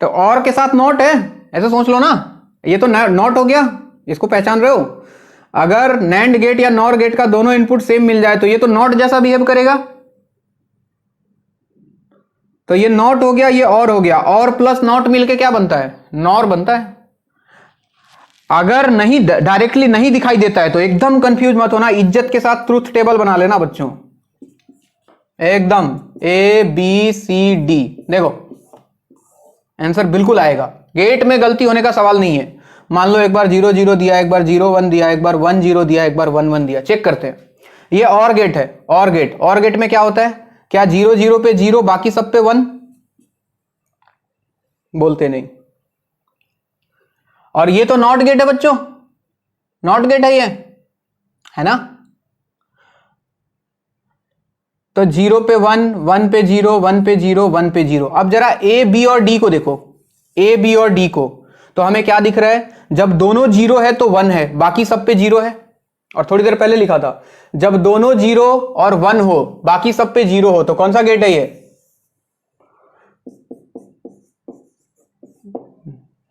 तो और के साथ नॉट है, ऐसे सोच लो ना, ये तो नॉट हो गया, इसको पहचान रहे हो? अगर नैंड गेट या नॉर गेट का दोनों इनपुट सेम मिल जाए तो ये तो नॉट जैसा बिहेव करेगा। तो ये नॉट हो गया, ये और हो गया, और प्लस नॉट मिलके क्या बनता है? नॉर बनता है। अगर नहीं डायरेक्टली नहीं दिखाई देता है तो एकदम कंफ्यूज मत होना, इज्जत के साथ ट्रूथ टेबल बना लेना बच्चों, एकदम ABCD। देखो आंसर बिल्कुल आएगा, गेट में गलती होने का सवाल नहीं है। मान लो एक बार 0 0 दिया, एक बार 0 1 दिया, एक बार 1 0 दिया, एक बार 1 1 दिया, चेक करते हैं। ये और गेट है, और गेट, और गेट में क्या होता है? क्या 0 0 पे 0 बाकी सब पे 1? बोलते नहीं। और ये तो नॉट गेट है बच्चों, नॉट गेट है ये, है ना? तो 0 पे 1, 1 पे 0, 1 पे 0, 1 पे 0। अब जरा A B और D को देखो, A B और D को, तो हमें क्या दिख रहा है? जब दोनों 0 है तो 1 है, बाकी सब पे 0 है। और थोड़ी देर पहले लिखा था, जब दोनों 0 और 1 हो, बाकी सब पे 0 हो, तो कौन सा गेट है ये?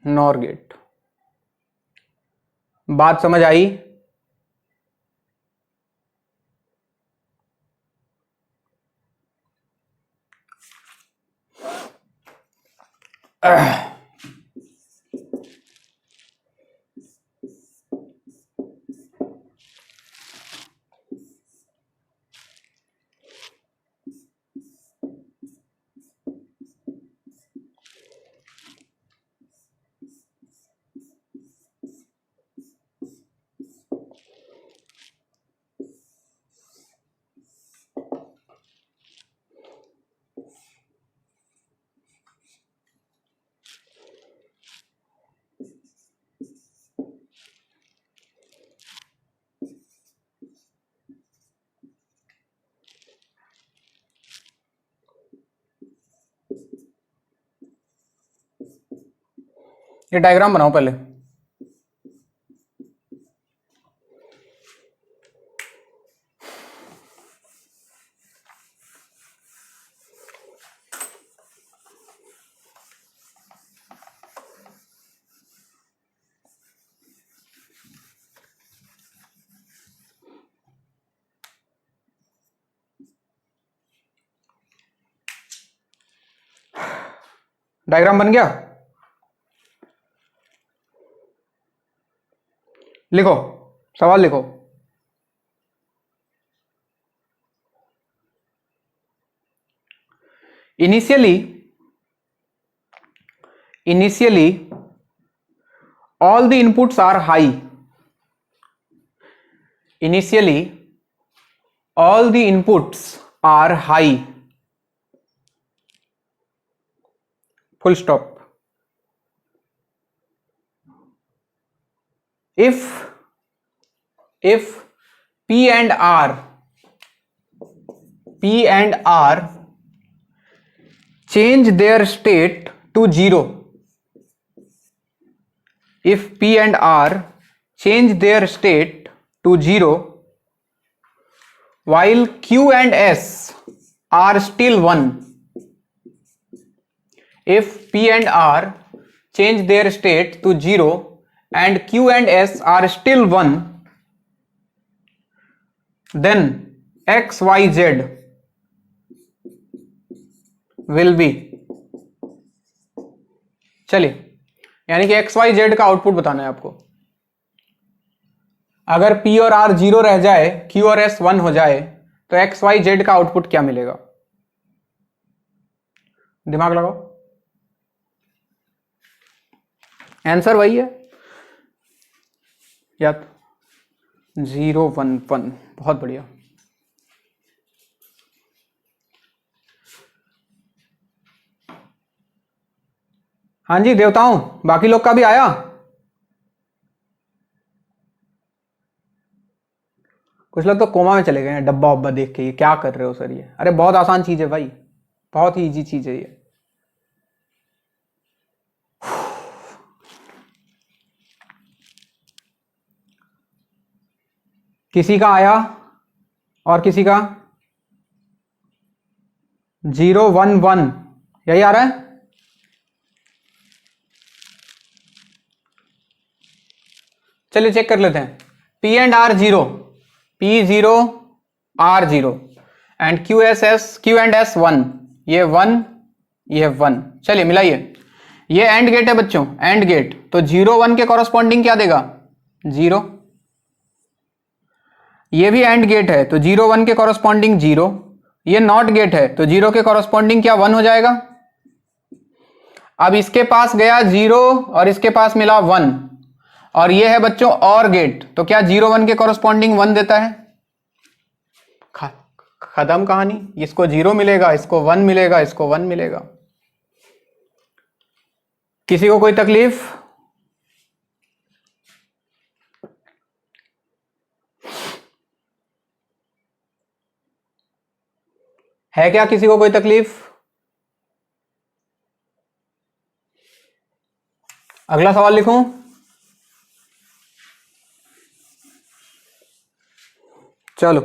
Nor gate. बात समझ आई? ये डायग्राम बनाओ पहले। डायग्राम बन गया? लिखो, सवाल लिखो। Initially all the inputs are high. Initially all the inputs are high. Full stop. If P and R change their state to 0, if P and R change their state to 0 while Q and S are still 1, if P and R change their state to 0 and Q and S are still 1, then X, Y, Z will be, चलिए, यानी कि X, Y, Z का output बताना है आपको। अगर P और R 0 रह जाए, Q और S 1 हो जाए, तो X, Y, Z का आउटपुट क्या मिलेगा? दिमाग लगाओ, आंसर वही है या 0 1 1। बहुत बढ़िया। हाँ जी देवताओं, बाकी लोग का भी आया? कुछ लोग तो कोमा में चले गए हैं डब्बा वब्बा देख के, ये क्या कर रहे हो सर ये? अरे बहुत आसान चीज है भाई, बहुत ही इजी चीज है ये। किसी का आया और किसी का 0 1 1 यही आ रहा है? चलिए चेक कर लेते हैं। P and R 0, P 0 R 0 and Q and S 1, ये 1 ये 1। चलिए मिलाइए, ये एंड गेट है बच्चों, एंड गेट, तो 0 1 के कॉरस्पॉन्डिंग क्या देगा? 0। ये भी एंड गेट है, तो 0 1 के कॉरस्पॉन्डिंग 0। ये नॉट गेट है, तो 0 के कॉरस्पॉन्डिंग क्या 1 हो जाएगा। अब इसके पास गया 0 और इसके पास मिला 1, और ये है बच्चों और गेट, तो क्या 0 1 के कॉरस्पॉन्डिंग 1 देता है? खत्म कहानी। इसको 0 मिलेगा, इसको 1 मिलेगा, इसको 1 मिलेगा। किसी को कोई तकलीफ? है क्या किसी को कोई तकलीफ? अगला सवाल लिखूं? चलो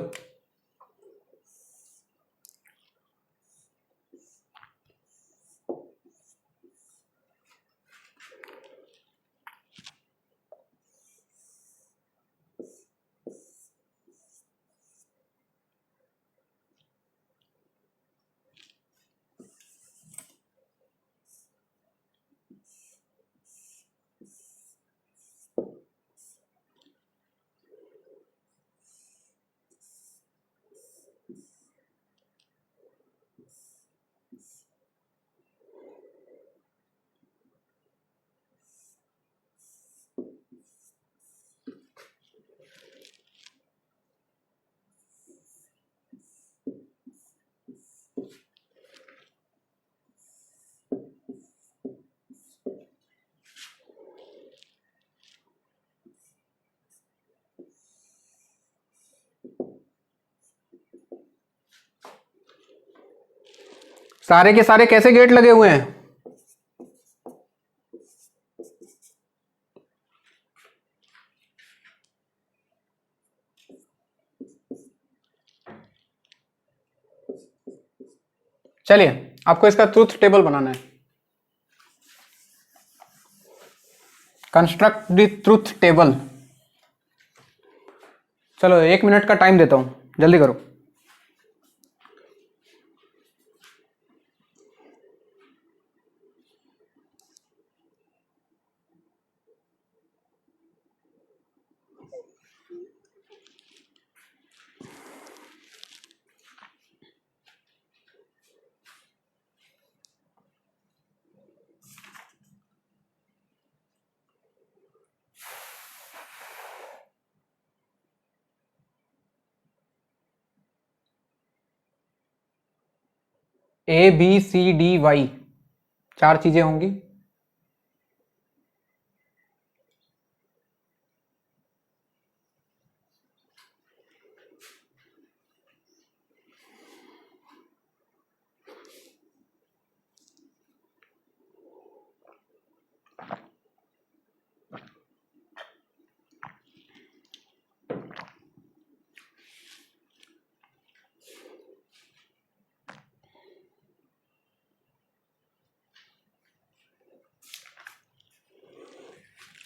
सारे के सारे कैसे गेट लगे हुए हैं? चलिए आपको इसका ट्रूथ टेबल बनाना है। Construct the truth table. चलो 1 मिनट का टाइम देता हूं, जल्दी करो। ABCDY 4 चीजें होंगी।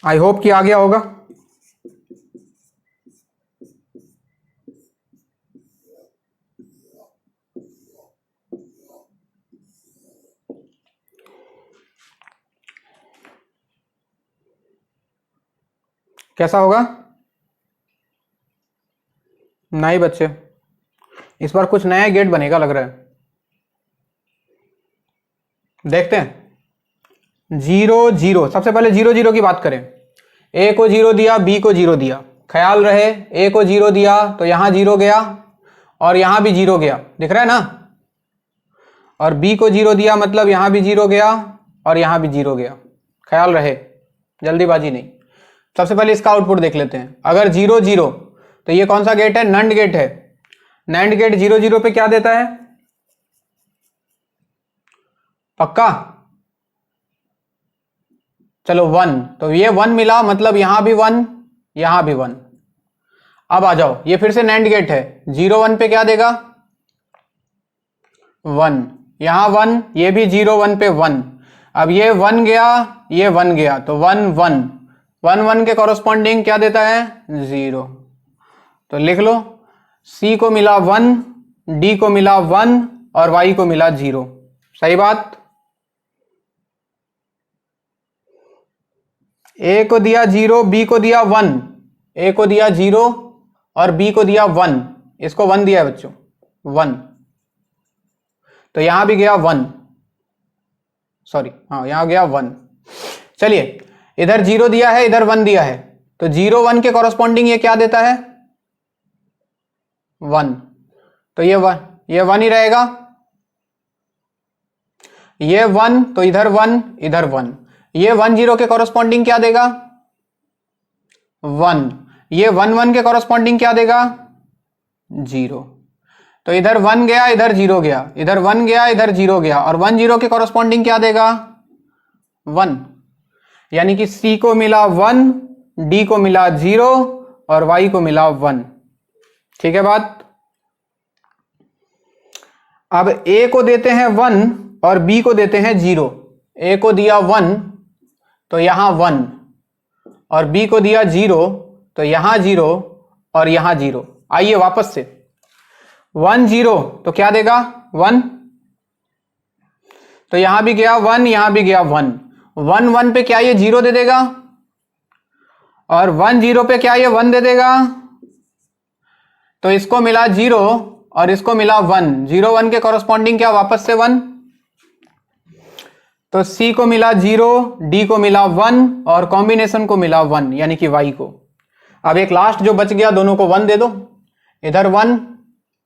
आई होप कि आ गया होगा। कैसा होगा? नहीं बच्चे, इस बार कुछ नया गेट बनेगा लग रहा है। देखते हैं। 0 0, सबसे पहले 0 0 की बात करें। ए को 0 दिया, बी को 0 दिया। ख्याल रहे ए को 0 दिया तो यहां 0 गया और यहां भी 0 गया, दिख रहा है ना। और बी को 0 दिया मतलब यहां भी 0 गया और यहां भी 0 गया। ख्याल रहे, जल्दीबाजी नहीं। सबसे पहले इसका आउटपुट देख लेते हैं। अगर 0 0 तो ये कौन सा गेट है? नंड गेट है। नैंड गेट 0 0 पे क्या देता है? पक्का? चलो 1, तो ये 1 मिला मतलब यहां भी 1, यहां भी 1। अब आ जाओ, ये फिर से नैंड गेट है। 0 1 पे क्या देगा? 1, यहां 1, ये भी 0 1 पे 1। अब ये 1 गया, ये 1 गया, तो 1 1 1 1 के कॉरस्पॉन्डिंग क्या देता है? 0। तो लिख लो, C को मिला 1, D को मिला 1 और Y को मिला 0। सही बात। A को दिया 0, B को दिया 1। A को दिया 0 और B को दिया 1। इसको 1 दिया है बच्चों, 1। तो यहां भी गया 1, सॉरी, हाँ यहां गया 1। चलिए, इधर 0 दिया है, इधर 1 दिया है, तो 0 1 के कॉरस्पॉन्डिंग ये क्या देता है? 1। तो ये 1 ही रहेगा। ये 1, तो इधर 1, इधर 1। ये 1 0 के कॉरस्पॉन्डिंग क्या देगा? 1। ये 1 1 के कॉरस्पॉन्डिंग क्या देगा? 0। तो इधर 1 गया, इधर 0 गया, इधर 1 गया, इधर 0 गया, और 1 0 के कॉरस्पॉन्डिंग क्या देगा? 1। यानी कि C को मिला 1, D को मिला 0 और Y को मिला 1। ठीक है बात। अब A को देते हैं 1 और B को देते हैं 0। A को दिया 1 तो यहां 1, और B को दिया 0 तो यहां 0 और यहां 0। आइए वापस से, 1 0 तो क्या देगा? 1। तो यहां भी गया 1, यहां भी गया 1। 1 1 पे क्या ये 0 दे देगा? और 1 0 पे क्या ये 1 दे देगा? तो इसको मिला 0 और इसको मिला 1। 0 1 के कॉरस्पॉन्डिंग क्या? वापस से 1। तो C को मिला 0, D को मिला 1 और कॉम्बिनेशन को मिला 1, यानी कि Y को। अब एक लास्ट जो बच गया, दोनों को 1 दे दो। इधर 1,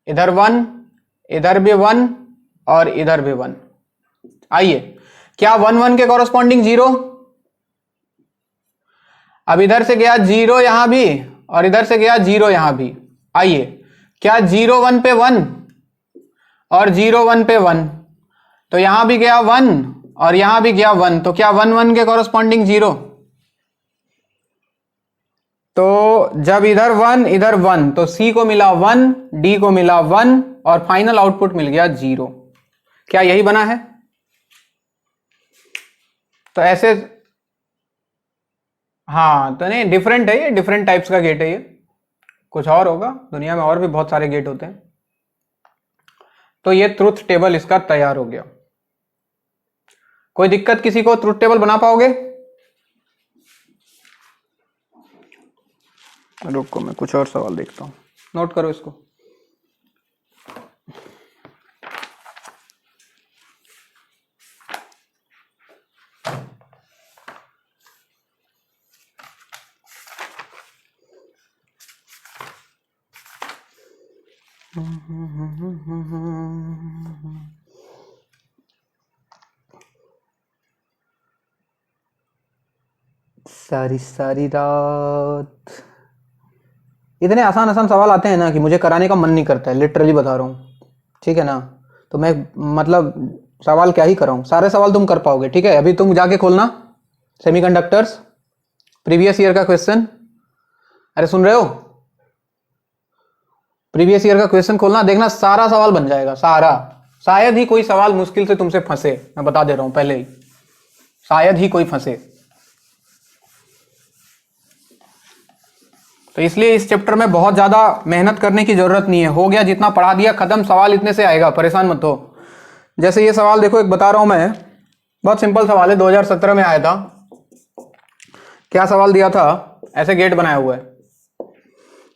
इधर 1, इधर भी 1 और इधर भी 1। आइए, क्या 1 1 के कॉरस्पॉन्डिंग 0? अब इधर से गया 0 यहां भी और इधर से गया 0 यहां भी। आइए, क्या 0 1 पे 1 और 0 1 पे 1? तो यहां भी गया 1 और यहां भी गया 1, तो क्या 1 1 के कॉरस्पॉन्डिंग 0? तो जब इधर 1 इधर 1 तो C को मिला 1, D को मिला 1 और फाइनल आउटपुट मिल गया 0। क्या यही बना है? तो ऐसे, हाँ तो नहीं, डिफरेंट है ये, डिफरेंट टाइप्स का गेट है ये। कुछ और होगा, दुनिया में और भी बहुत सारे गेट होते हैं। तो ये ट्रुथ टेबल इसका तैयार हो गया। कोई दिक्कत किसी को? ट्रुथ टेबल बना पाओगे? रुको, मैं कुछ और सवाल देखता हूं, नोट करो इसको। सारी सारी रात। इतने आसान आसान सवाल आते हैं ना कि मुझे कराने का मन नहीं करता है, लिटरली बता रहा हूँ, ठीक है ना। तो मैं मतलब सवाल क्या ही कराऊँ, सारे सवाल तुम कर पाओगे, ठीक है। अभी तुम जाके खोलना सेमीकंडक्टर्स प्रीवियस ईयर का क्वेश्चन। अरे सुन रहे हो, प्रीवियस ईयर का क्वेश्चन खोलना, देखना सारा सवाल बन जाएगा, सारा। शायद ही कोई सवाल मुश्किल से तुमसे फंसे, मैं बता दे रहा हूं पहले ही, शायद ही कोई फंसे। तो इसलिए इस चैप्टर में बहुत ज्यादा मेहनत करने की जरूरत नहीं है, हो गया जितना पढ़ा दिया खत्म, सवाल इतने से आएगा, परेशान मत हो। जैसे ये सवाल देखो, एक बता रहा हूं मैं, बहुत सिंपल सवाल है, 2017 में आया था। क्या सवाल दिया था, ऐसे गेट बनाया हुआ है,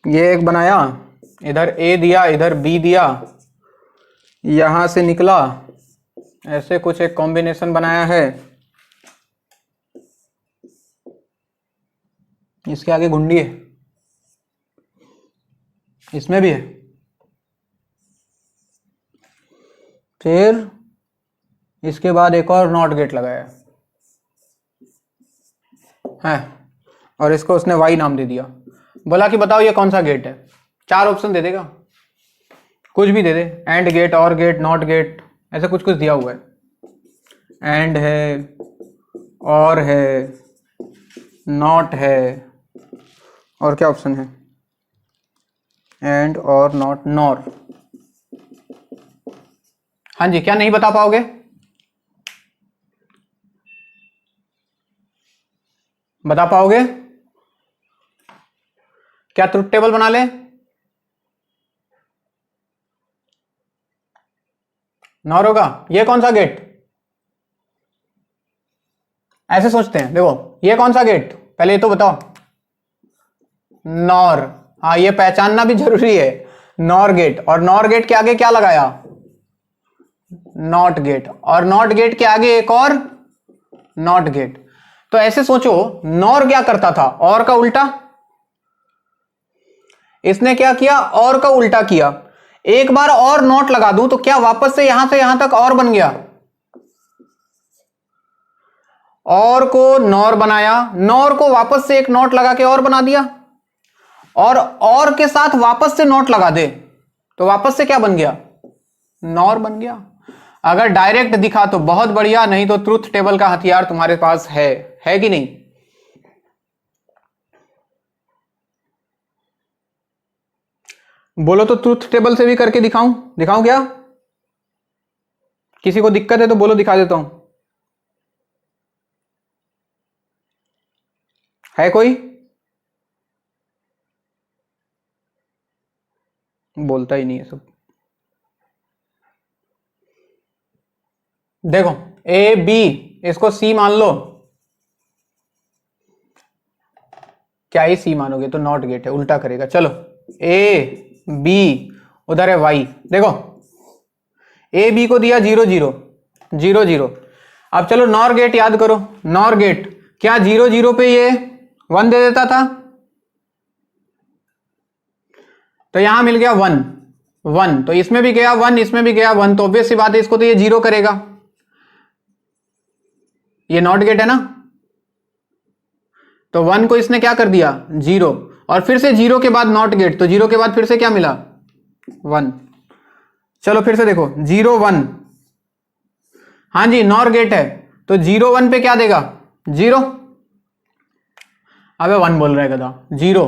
ये एक बनाया, इधर ए दिया, इधर बी दिया, यहां से निकला, ऐसे कुछ एक कॉम्बिनेशन बनाया है, इसके आगे घुंडी है, इसमें भी है, फिर इसके बाद एक और नॉट गेट लगाया है, और इसको उसने वाई नाम दे दिया। बोला कि बताओ ये कौन सा गेट है, 4 ऑप्शन दे देगा, कुछ भी दे दे, एंड गेट, और गेट, नॉट गेट, ऐसा कुछ कुछ दिया हुआ है। एंड है, और है, नॉट है, और क्या ऑप्शन है, एंड और नॉट, नॉर। हाँ जी, क्या नहीं बता पाओगे, बता पाओगे क्या, ट्रुथ टेबल बना ले, नॉर होगा। ये कौन सा गेट, ऐसे सोचते हैं, देखो ये कौन सा गेट, पहले ये तो बताओ, नॉर। हाँ, ये पहचानना भी जरूरी है, नॉर गेट, और नॉर गेट के आगे क्या लगाया, नॉट गेट, और नॉट गेट के आगे एक और नॉट गेट। तो ऐसे सोचो, नॉर क्या करता था, और का उल्टा, इसने क्या किया, और का उल्टा किया। एक बार और नॉट लगा दूं तो क्या वापस से यहां तक और बन गया, और को नॉर बनाया, नॉर को वापस से एक नॉट लगा के और बना दिया, और के साथ वापस से नॉट लगा दे तो वापस से क्या बन गया, नॉर बन गया। अगर डायरेक्ट दिखा तो बहुत बढ़िया, नहीं तो ट्रुथ टेबल का हथियार तुम्हारे पास है कि नहीं। बोलो तो ट्रुथ टेबल से भी करके दिखाऊं क्या, किसी को दिक्कत है तो बोलो, दिखा देता हूं, है कोई, बोलता ही नहीं है सब। देखो ए बी, इसको सी मान लो, क्या ही सी मानोगे, तो नॉट गेट है, उल्टा करेगा। चलो ए बी, उधर है वाई, देखो ए बी को दिया 0 0 0 0। अब चलो नॉर गेट याद करो, नॉर गेट क्या 0 0 पे ये 1 दे देता था, तो यहां मिल गया 1 1, तो इसमें भी गया 1, इसमें भी गया 1, तो ऑब्वियस सी बात है इसको तो ये 0 करेगा, ये नॉट गेट है ना। तो 1 को इसने क्या कर दिया 0, और फिर से 0 के बाद नॉट गेट, तो 0 के बाद फिर से क्या मिला 1। चलो फिर से देखो 0 1, हाँ जी नॉर गेट है, तो 0 1 पे क्या देगा 0, अबे 1 बोल रहा है गधा, 0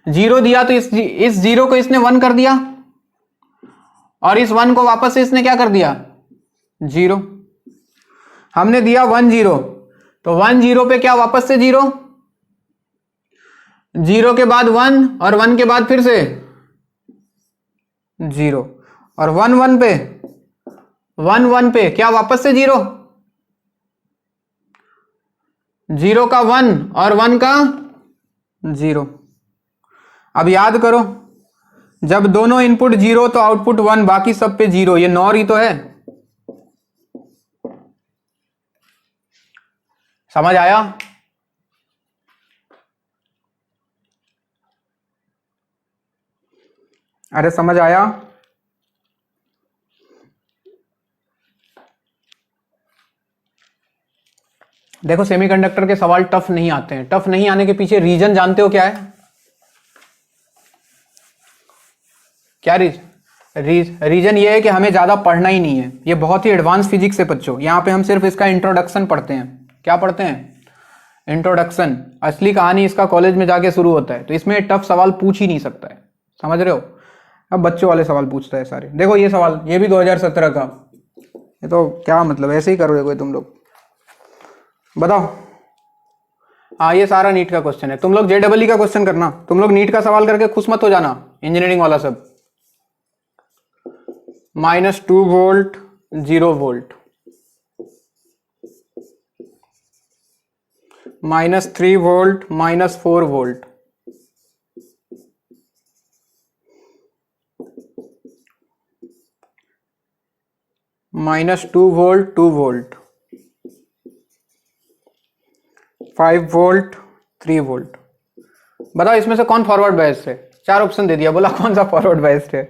0 दिया तो इस 0 को इसने 1 कर दिया, और इस 1 को वापस से इसने क्या कर दिया 0। हमने दिया 1 0, तो 1 0 पे क्या वापस से 0, 0 के बाद 1, और 1 के बाद फिर से 0, और 1 1 पे 1 1 पे क्या वापस से 0, 0 का 1 और 1 का 0। अब याद करो, जब दोनों इनपुट 0 तो आउटपुट 1, बाकी सब पे 0, ये नॉर ही तो है। समझ आया, अरे समझ आया। देखो सेमीकंडक्टर के सवाल टफ नहीं आते हैं। टफ नहीं आने के पीछे रीजन जानते हो क्या है? क्या रीजन ये है कि हमें ज्यादा पढ़ना ही नहीं है। ये बहुत ही एडवांस फिजिक्स है बच्चों। यहाँ पे हम सिर्फ इसका इंट्रोडक्शन पढ़ते हैं। क्या पढ़ते हैं? इंट्रोडक्शन। असली कहानी इसका कॉलेज में जाके शुरू होता है। तो इसमें टफ सवाल पूछ ही नहीं सकता है, समझ रहे हो? अब बच्चों वाले सवाल पूछता है सारे। देखो ये सवाल, ये भी 2017 का। ये तो क्या मतलब, ऐसे ही करोगे कोई तुम लोग? बताओ। हाँ ये सारा नीट का क्वेश्चन है। तुम लोग JEE का क्वेश्चन करना। तुम लोग नीट का सवाल करके खुश मत हो जाना, इंजीनियरिंग वाला सब। -2 volt, 0 volt, -3 volt, -4 volt, -2 volt, 2 volt, 5 volt, 3 volt. बताओ इसमें से कौन फॉरवर्ड बायस्ड है? 4 ऑप्शन दे दिया, बोला कौन सा फॉरवर्ड बायस्ड है?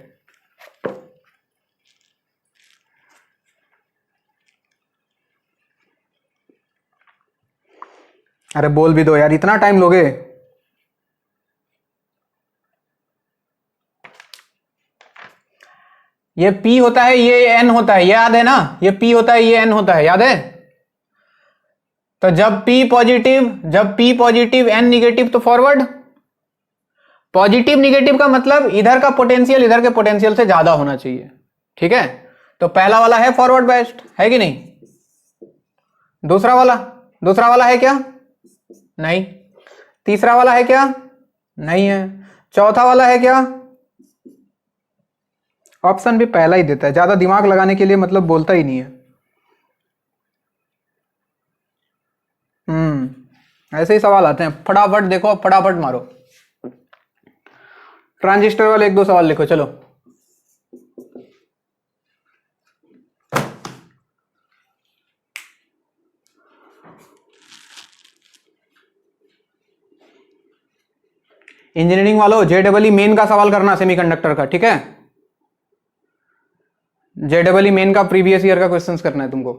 अरे बोल भी दो यार, इतना टाइम लोगे? ये P होता है, ये N होता है, याद है ना? ये P होता है, ये N होता है, याद है? तो जब P पॉजिटिव N निगेटिव तो फॉरवर्ड। पॉजिटिव निगेटिव का मतलब इधर का पोटेंशियल इधर के पोटेंशियल से ज्यादा होना चाहिए, ठीक है? तो पहला वाला है फॉरवर्ड बायस्ड, है कि नहीं? दूसरा वाला है क्या? नहीं। तीसरा वाला है क्या? नहीं है। चौथा वाला है क्या? ऑप्शन भी पहला ही देता है, ज्यादा दिमाग लगाने के लिए मतलब बोलता ही नहीं है। ऐसे ही सवाल आते हैं, फटाफट देखो, फटाफट मारो। ट्रांजिस्टर वाले 1-2 सवाल लिखो, चलो। इंजीनियरिंग वालों JEE मेन का सवाल करना, सेमीकंडक्टर का, ठीक है? JEE मेन का प्रीवियस ईयर का क्वेश्चंस करना है तुमको।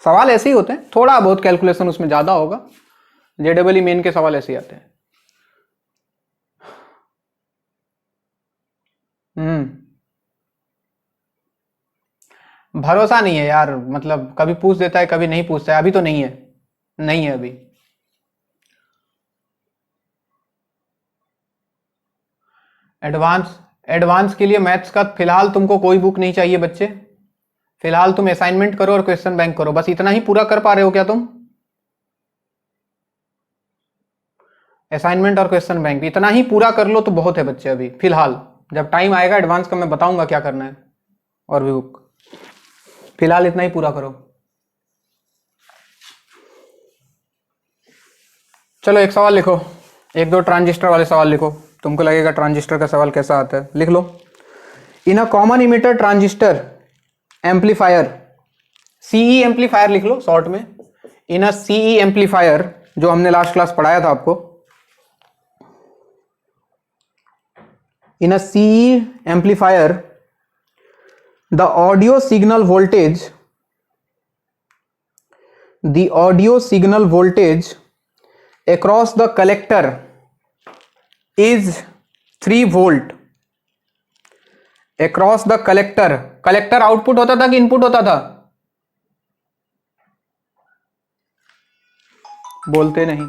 सवाल ऐसे ही होते हैं, थोड़ा बहुत कैलकुलेशन उसमें ज्यादा होगा। JEE मेन के सवाल ऐसे ही आते हैं। भरोसा नहीं है यार, मतलब कभी पूछ देता है कभी नहीं पूछता है। अभी तो नहीं है, नहीं है अभी। एडवांस के लिए मैथ्स का फिलहाल तुमको कोई बुक नहीं चाहिए बच्चे। फिलहाल तुम असाइनमेंट करो और क्वेश्चन बैंक करो, बस इतना ही पूरा कर पा रहे हो क्या तुम? असाइनमेंट और क्वेश्चन बैंक इतना ही पूरा कर लो तो बहुत है बच्चे अभी फिलहाल। जब टाइम आएगा एडवांस का मैं बताऊंगा क्या करना है और भी बुक। फिलहाल इतना ही पूरा करो। चलो एक सवाल लिखो, 1-2 ट्रांजिस्टर वाले सवाल लिखो। तुमको लगेगा ट्रांजिस्टर का सवाल कैसा आता है, लिख लो। In a common emitter transistor amplifier, CE amplifier लिख लो शॉर्ट में। इन अ सीई एम्पलीफायर, जो हमने लास्ट क्लास पढ़ाया था आपको। In a CE amplifier the audio signal voltage across the collector is 3 volt। across the collector output होता था कि इनपुट होता था? बोलते नहीं।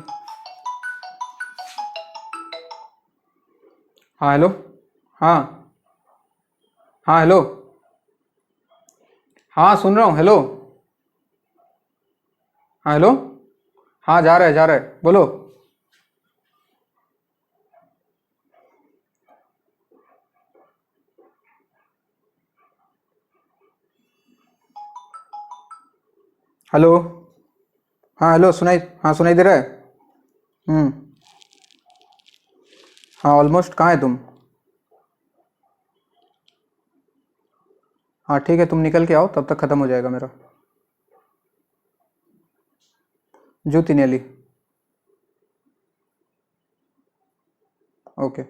हाँ हेलो, हाँ हाँ हेलो, हाँ सुन रहा हूँ, हेलो, हाँ हेलो, हाँ जा रहा है बोलो। हेलो, हाँ हेलो, सुनाई दे रहा है? हाँ ऑलमोस्ट। कहाँ है तुम? हाँ ठीक है, तुम निकल के आओ, तब तक खत्म हो जाएगा मेरा। जूती नेली, ओके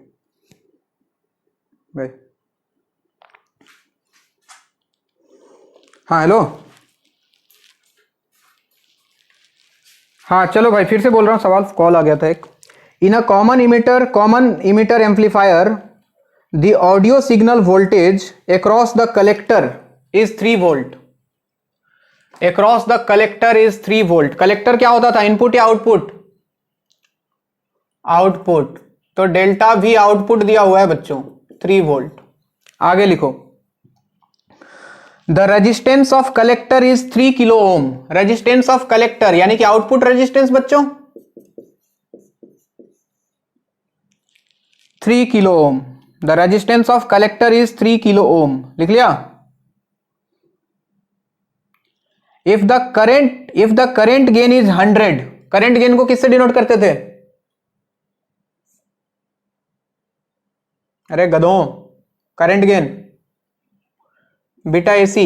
बाय। हाँ हेलो, हाँ चलो भाई फिर से बोल रहा हूँ सवाल, कॉल आ गया था एक। In a common emitter amplifier the audio signal voltage across the collector is 3 volt. Across the collector is 3 volt. Collector क्या होता था, इनपुट या आउटपुट? आउटपुट। तो डेल्टा वी आउटपुट दिया हुआ है बच्चों 3 वोल्ट। आगे लिखो, the resistance of collector is 3 kilo ohm. Resistance of collector यानी कि आउटपुट रेजिस्टेंस बच्चों 3 kilo ohm. The resistance of collector is 3 kilo ओम। लिख लिया? If the current gain is 100, current gain को किससे डिनोट करते थे? अरे गधों, करेंट गेन बीटा एसी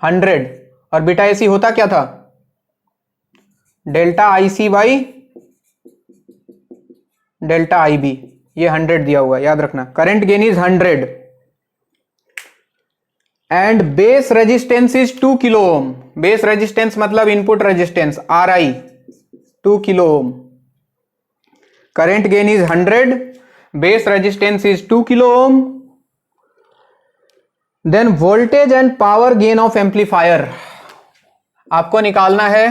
100, और बीटा एसी होता क्या था? Delta IC by delta IB. ये 100 दिया हुआ है, याद रखना। Current gain is 100 and base resistance is 2 kilo ohm. Base resistance मतलब input resistance R I 2 kilo ohm. Current gain is 100, base resistance is 2 kilo ohm. Then voltage and power gain of amplifier आपको निकालना है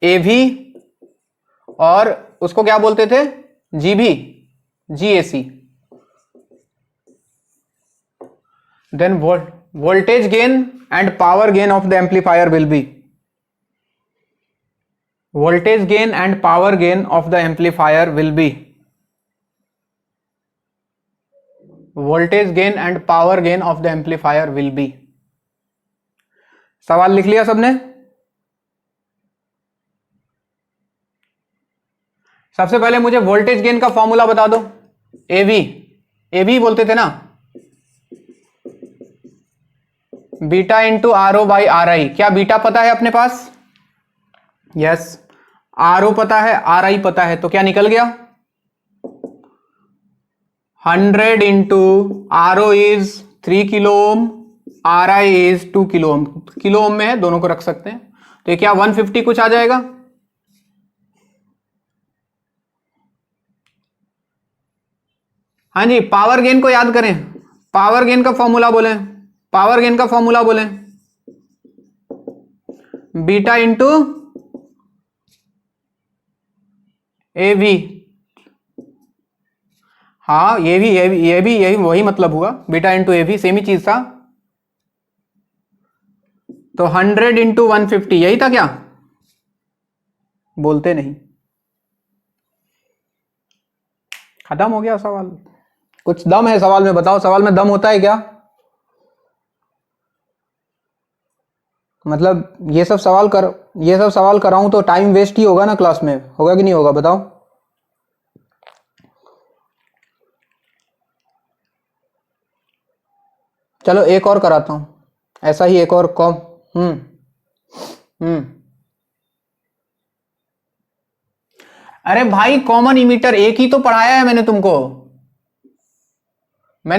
AV, और उसको क्या बोलते थे? जीबी, जीएसी। Then voltage gain and power gain of the amplifier will be, voltage gain and power gain of the amplifier will be, voltage gain and power gain of the amplifier will be। सवाल लिख लिया सबने? सबसे पहले मुझे voltage gain का formula बता दो। एवी, एवी बोलते थे ना, beta into R O by R I. क्या बीटा पता है अपने पास? यस। आर ओ पता है, आर आई पता है, तो क्या निकल गया? 100 into R O is 3 kilo ohm, R I is 2 kilo ohm. Kilo ohm में है, दोनों को रख सकते हैं। तो ये क्या 150 कुछ आ जाएगा? हाँ जी, पावर गेन को याद करें। पावर गेन का फॉर्मूला बोले, पावर गेन का फॉर्मूला बोले, बीटा इंटू एवी। हाँ ये भी यही वही मतलब हुआ, बीटा इंटू एवी सेम ही चीज था। तो 100 इंटू 150 यही था क्या? बोलते नहीं। खत्म हो गया सवाल। कुछ दम है सवाल में? बताओ, सवाल में दम होता है क्या? मतलब ये सब सवाल कराऊं तो टाइम वेस्ट ही होगा ना क्लास में, होगा कि नहीं होगा बताओ? चलो एक और कराता हूं, ऐसा ही एक और कॉम। अरे भाई कॉमन इमीटर एक ही तो पढ़ाया है मैंने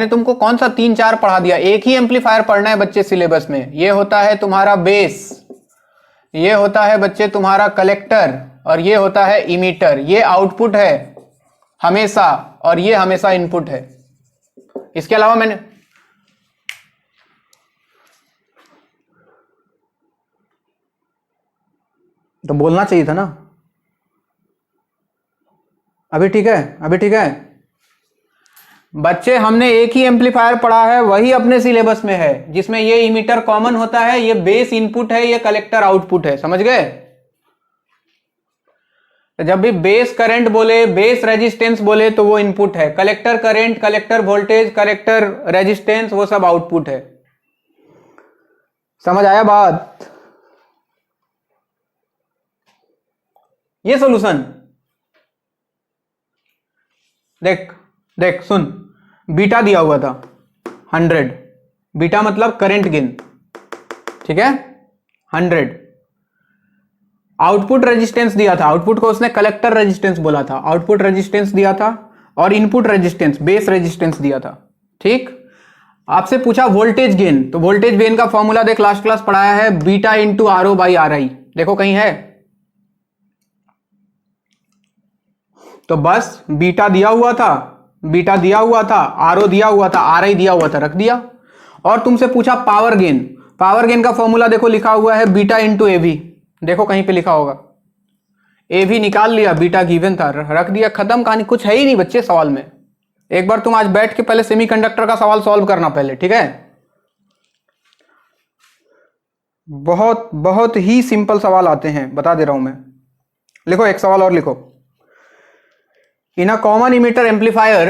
तुमको कौन सा 3-4 पढ़ा दिया? एक ही एम्पलीफायर पढ़ना है बच्चे सिलेबस में। ये होता है तुम्हारा बेस, ये होता है बच्चे तुम्हारा कलेक्टर, और ये होता है इमीटर। ये आउटपुट है हमेशा, और ये हमेशा इनपुट है। इसके अलावा मैंने तो बोलना चाहिए था ना। अभी ठीक है बच्चे, हमने एक ही एम्पलीफायर पढ़ा है, वही अपने सिलेबस में है, जिसमें ये इमीटर कॉमन होता है, ये बेस इनपुट है, ये कलेक्टर आउटपुट है। समझ गए? तो जब भी बेस करंट बोले, बेस रेजिस्टेंस बोले, तो वो इनपुट है। Collector current, collector voltage, collector resistance, वो सब आउटपुट है। समझ आया बात? ये सॉल्यूशन देख सुन, बीटा दिया हुआ था 100, बीटा मतलब करंट गेन, ठीक है? 100 आउटपुट रेजिस्टेंस दिया था, आउटपुट को उसने कलेक्टर रेजिस्टेंस बोला था, आउटपुट रेजिस्टेंस दिया था, और इनपुट रेजिस्टेंस बेस रेजिस्टेंस दिया था। ठीक, आपसे पूछा वोल्टेज गेन, तो वोल्टेज गेन का फॉर्मूला देख, लास्ट क्लास पढ़ाया है, beta into R O by R I. देखो कहीं है? तो बस बीटा दिया हुआ था, बीटा दिया हुआ था, आरओ दिया हुआ था, आर आई दिया हुआ था, रख दिया। और तुमसे पूछा पावर गेन, पावर गेन का फॉर्मूला देखो लिखा हुआ है बीटा इंटू एवी, देखो कहीं पे लिखा होगा, एवी निकाल लिया, बीटा गिवन था, रख दिया, खत्म कहानी, कुछ है ही नहीं बच्चे सवाल में। एक बार तुम आज बैठ के पहले सेमीकंडक्टर का सवाल सॉल्व करना पहले, ठीक है। बहुत बहुत ही सिंपल सवाल आते हैं, बता दे रहा हूं मैं। लिखो एक सवाल और लिखो। In a common emitter amplifier,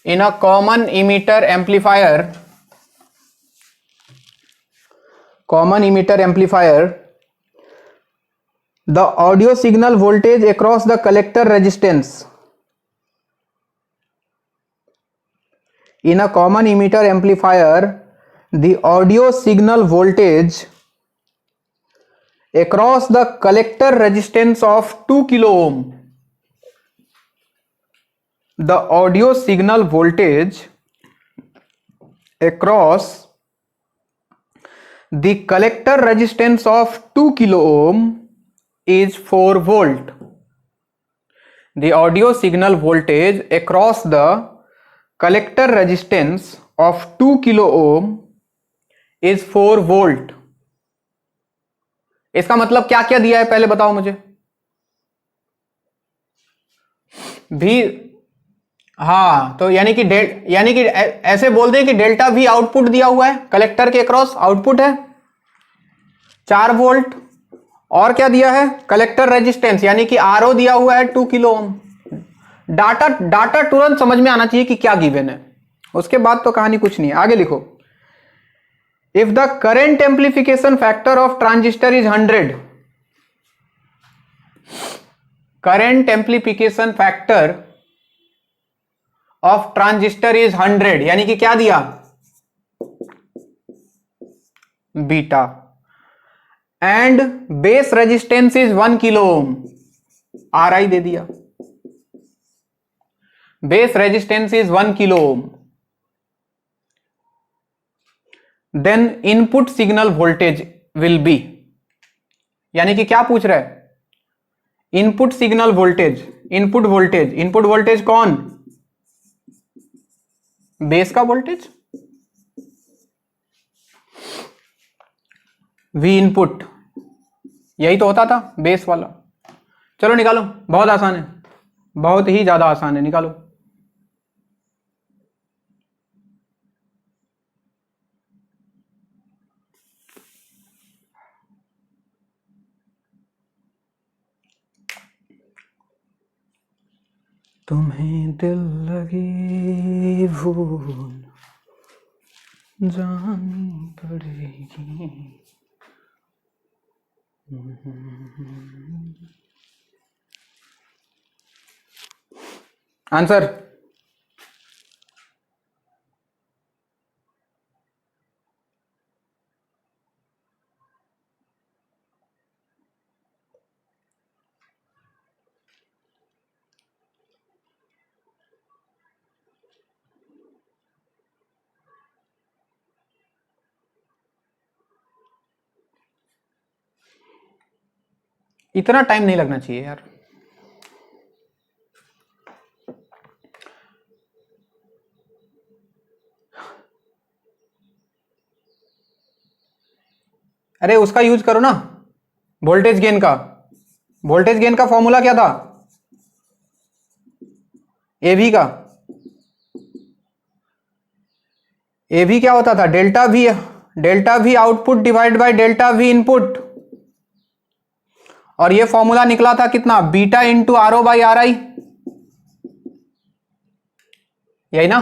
in a common emitter amplifier, the audio signal voltage across the collector resistance, in a common emitter amplifier the audio signal voltage across the collector resistance of 2 kilo ohm, the audio signal voltage across the collector resistance of 2 kilo ohm is 4 volt. The audio signal voltage across the collector resistance of 2 kilo ohm is 4 volt. इसका मतलब क्या क्या दिया है पहले बताओ मुझे भी। हाँ तो यानी कि ऐसे बोल दें कि डेल्टा वी आउटपुट दिया हुआ है, कलेक्टर के क्रॉस आउटपुट है 4 वोल्ट, और क्या दिया है कलेक्टर रेजिस्टेंस यानी कि आरओ दिया हुआ है 2 किलो ओम। डाटा तुरंत समझ में आना चाहिए कि क्या गिवन है, उसके बाद तो कहानी कुछ नहीं है। आगे लिखो, if the current amplification factor of transistor is 100, current amplification factor of transistor is 100 यानी कि क्या दिया beta, and base resistance is 1 kilo ohm, R I दे दिया, base resistance is 1 kilo ohm, then input signal voltage will be, यानी कि क्या पूछ रहा है input signal voltage, input voltage कौन बेस का वोल्टेज, वी इनपुट यही तो होता था बेस वाला। चलो निकालो, बहुत आसान है, बहुत ही ज्यादा आसान है, निकालो। तुम्हें दिल लगी भूल जानी पड़ेगी। आंसर इतना टाइम नहीं लगना चाहिए यार। अरे उसका यूज करो ना, वोल्टेज गेन का फॉर्मूला क्या था एवी का, एवी क्या होता था delta V output divide by delta V input, और ये फॉर्मूला निकला था कितना beta into R O by R I, यही ना।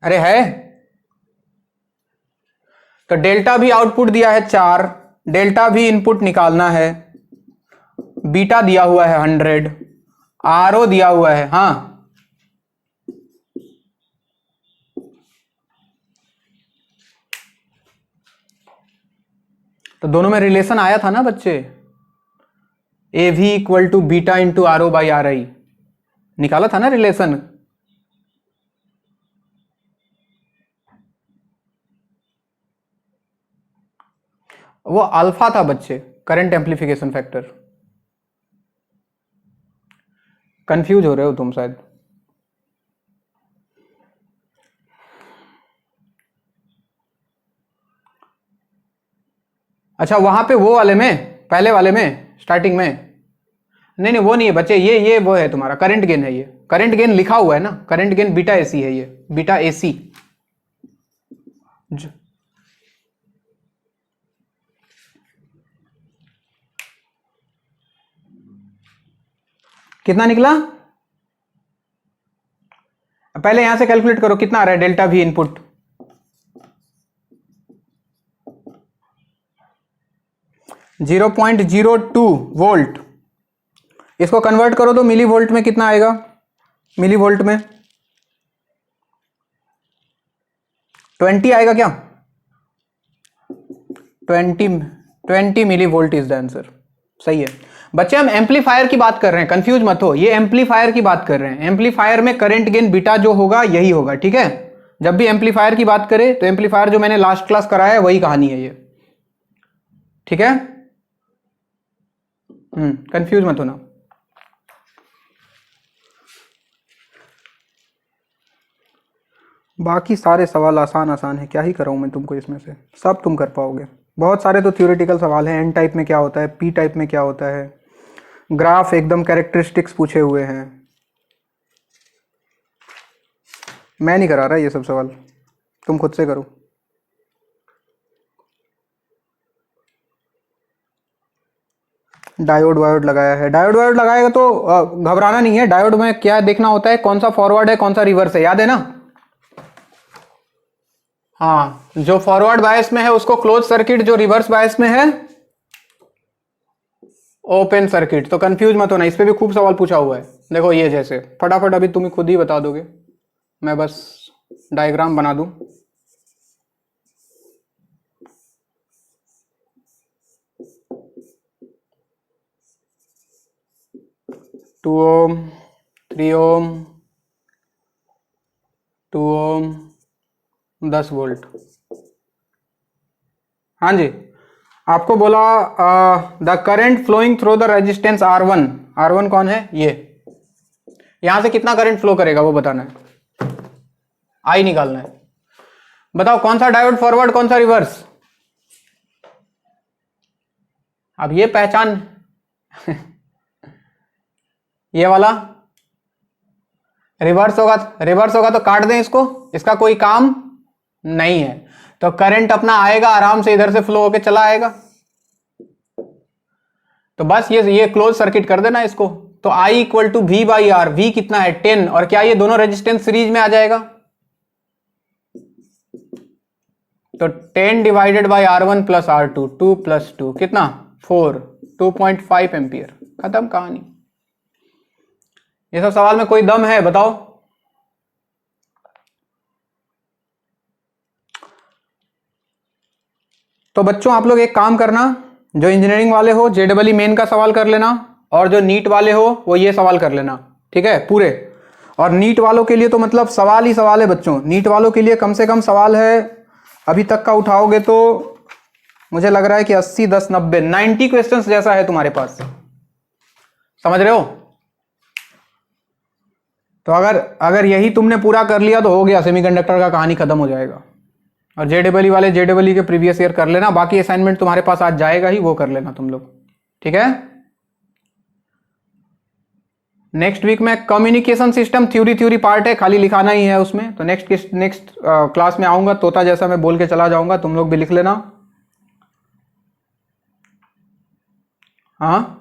अरे है तो डेल्टा भी आउटपुट दिया है 4, डेल्टा भी इनपुट निकालना है, बीटा दिया हुआ है 100, आर ओ दिया हुआ है, हाँ तो दोनों में रिलेशन आया था ना बच्चे, A V equal to beta into R O by R I, निकाला था ना रिलेशन। वो अल्फा था बच्चे, करंट एम्पलीफिकेशन फैक्टर। कंफ्यूज हो रहे हो तुम शायद। अच्छा वहां पे वो वाले में, पहले वाले में, स्टार्टिंग में, नहीं नहीं वो नहीं है बच्चे, ये वो है तुम्हारा करंट गेन है, ये करंट गेन लिखा हुआ है ना, करंट गेन बीटा एसी है, ये बीटा एसी। कितना निकला? पहले यहां से कैलकुलेट करो कितना आ रहा है delta V input. Zero 0.02 volt. इसको कन्वर्ट करो तो मिली वोल्ट में कितना आएगा? मिली वोल्ट में 20 आएगा क्या? 20 milli volt is the answer. सही है बच्चे, हम एम्पलीफायर की बात कर रहे हैं, कंफ्यूज मत हो, ये एम्पलीफायर की बात कर रहे हैं। एम्पलीफायर में करंट गेन बीटा जो होगा यही होगा, ठीक है। जब भी एम्पलीफायर की बात करें तो एम्पलीफायर जो मैंने लास्ट क्लास कराया है वही कहानी है ये, ठीक है। कंफ्यूज मत होना। बाकी सारे सवाल आसान आसान है, क्या ही कराऊं मैं तुमको इसमें से, सब तुम कर पाओगे। बहुत सारे तो थ्योरेटिकल सवाल हैं, एन टाइप में क्या होता है, पी टाइप में क्या होता है, ग्राफ एकदम कैरेक्टरिस्टिक्स पूछे हुए हैं। मैं नहीं करा रहा ये सब सवाल, तुम खुद से करो। डायोड वायोड लगाया है, डायोड वायोड लगाएगा तो घबराना नहीं है। डायोड में क्या देखना होता है, कौन सा फॉरवर्ड है कौन सा रिवर्स है, याद है ना। हाँ जो फॉरवर्ड बायस में है उसको क्लोज सर्किट, जो रिवर्स बायस में है ओपन सर्किट। तो कंफ्यूज मत होना, इस पे भी खूब सवाल पूछा हुआ है। देखो ये जैसे फटाफट अभी तुम खुद ही बता दोगे, मैं बस डायग्राम बना दूं। Two ohm, 3 ohm, 2 ohm, 10 volt. हाँ जी, आपको बोला the current flowing through the resistance R1। R1 कौन है? ये यहां से कितना करंट फ्लो करेगा वो बताना है, आई निकालना है। बताओ कौन सा डायोड फॉरवर्ड कौन सा रिवर्स? अब ये पहचान ये वाला रिवर्स होगा, रिवर्स होगा तो काट दें इसको, इसका कोई काम नहीं है। तो करंट अपना आएगा आराम से इधर से फ्लो होके चला आएगा। तो बस ये क्लोज सर्किट कर देना इसको। तो I equal to V by R, V कितना है 10, और क्या ये दोनों रेजिस्टेंस सीरीज में आ जाएगा? तो 10 divided by R1 plus R2, 2 plus 2 कितना 4, 2.5 एम्पियर। खत्म कहानी। ये सब सवाल में कोई दम है बताओ? तो बच्चों आप लोग एक काम करना, जो इंजीनियरिंग वाले हो JEE मेन का सवाल कर लेना, और जो नीट वाले हो वो ये सवाल कर लेना, ठीक है पूरे। और नीट वालों के लिए तो मतलब सवाल ही सवाल है बच्चों, नीट वालों के लिए कम से कम सवाल है अभी तक का उठाओगे तो मुझे लग रहा है कि 80, 10, 90, 90 क्वेश्चंस जैसा है तुम्हारे पास, समझ रहे हो। तो अगर यही तुमने पूरा कर लिया तो हो गया, सेमीकंडक्टर का कहानी खत्म हो जाएगा। और JEE वाले JEE के प्रीवियस ईयर कर लेना, बाकी असाइनमेंट तुम्हारे पास आज जाएगा ही, वो कर लेना तुम लोग, ठीक है। नेक्स्ट वीक में कम्युनिकेशन सिस्टम थ्योरी पार्ट है, खाली लिखाना ही है उसमें। तो नेक्स्ट क्लास में आऊंगा, तोता जैसा मैं बोल के चला जाऊंगा, तुम लोग भी लिख लेना। हाँ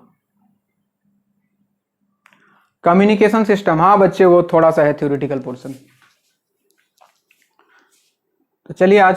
कम्युनिकेशन सिस्टम, हाँ बच्चे वो थोड़ा सा है थ्योरेटिकल पोर्शन। तो चलिए आज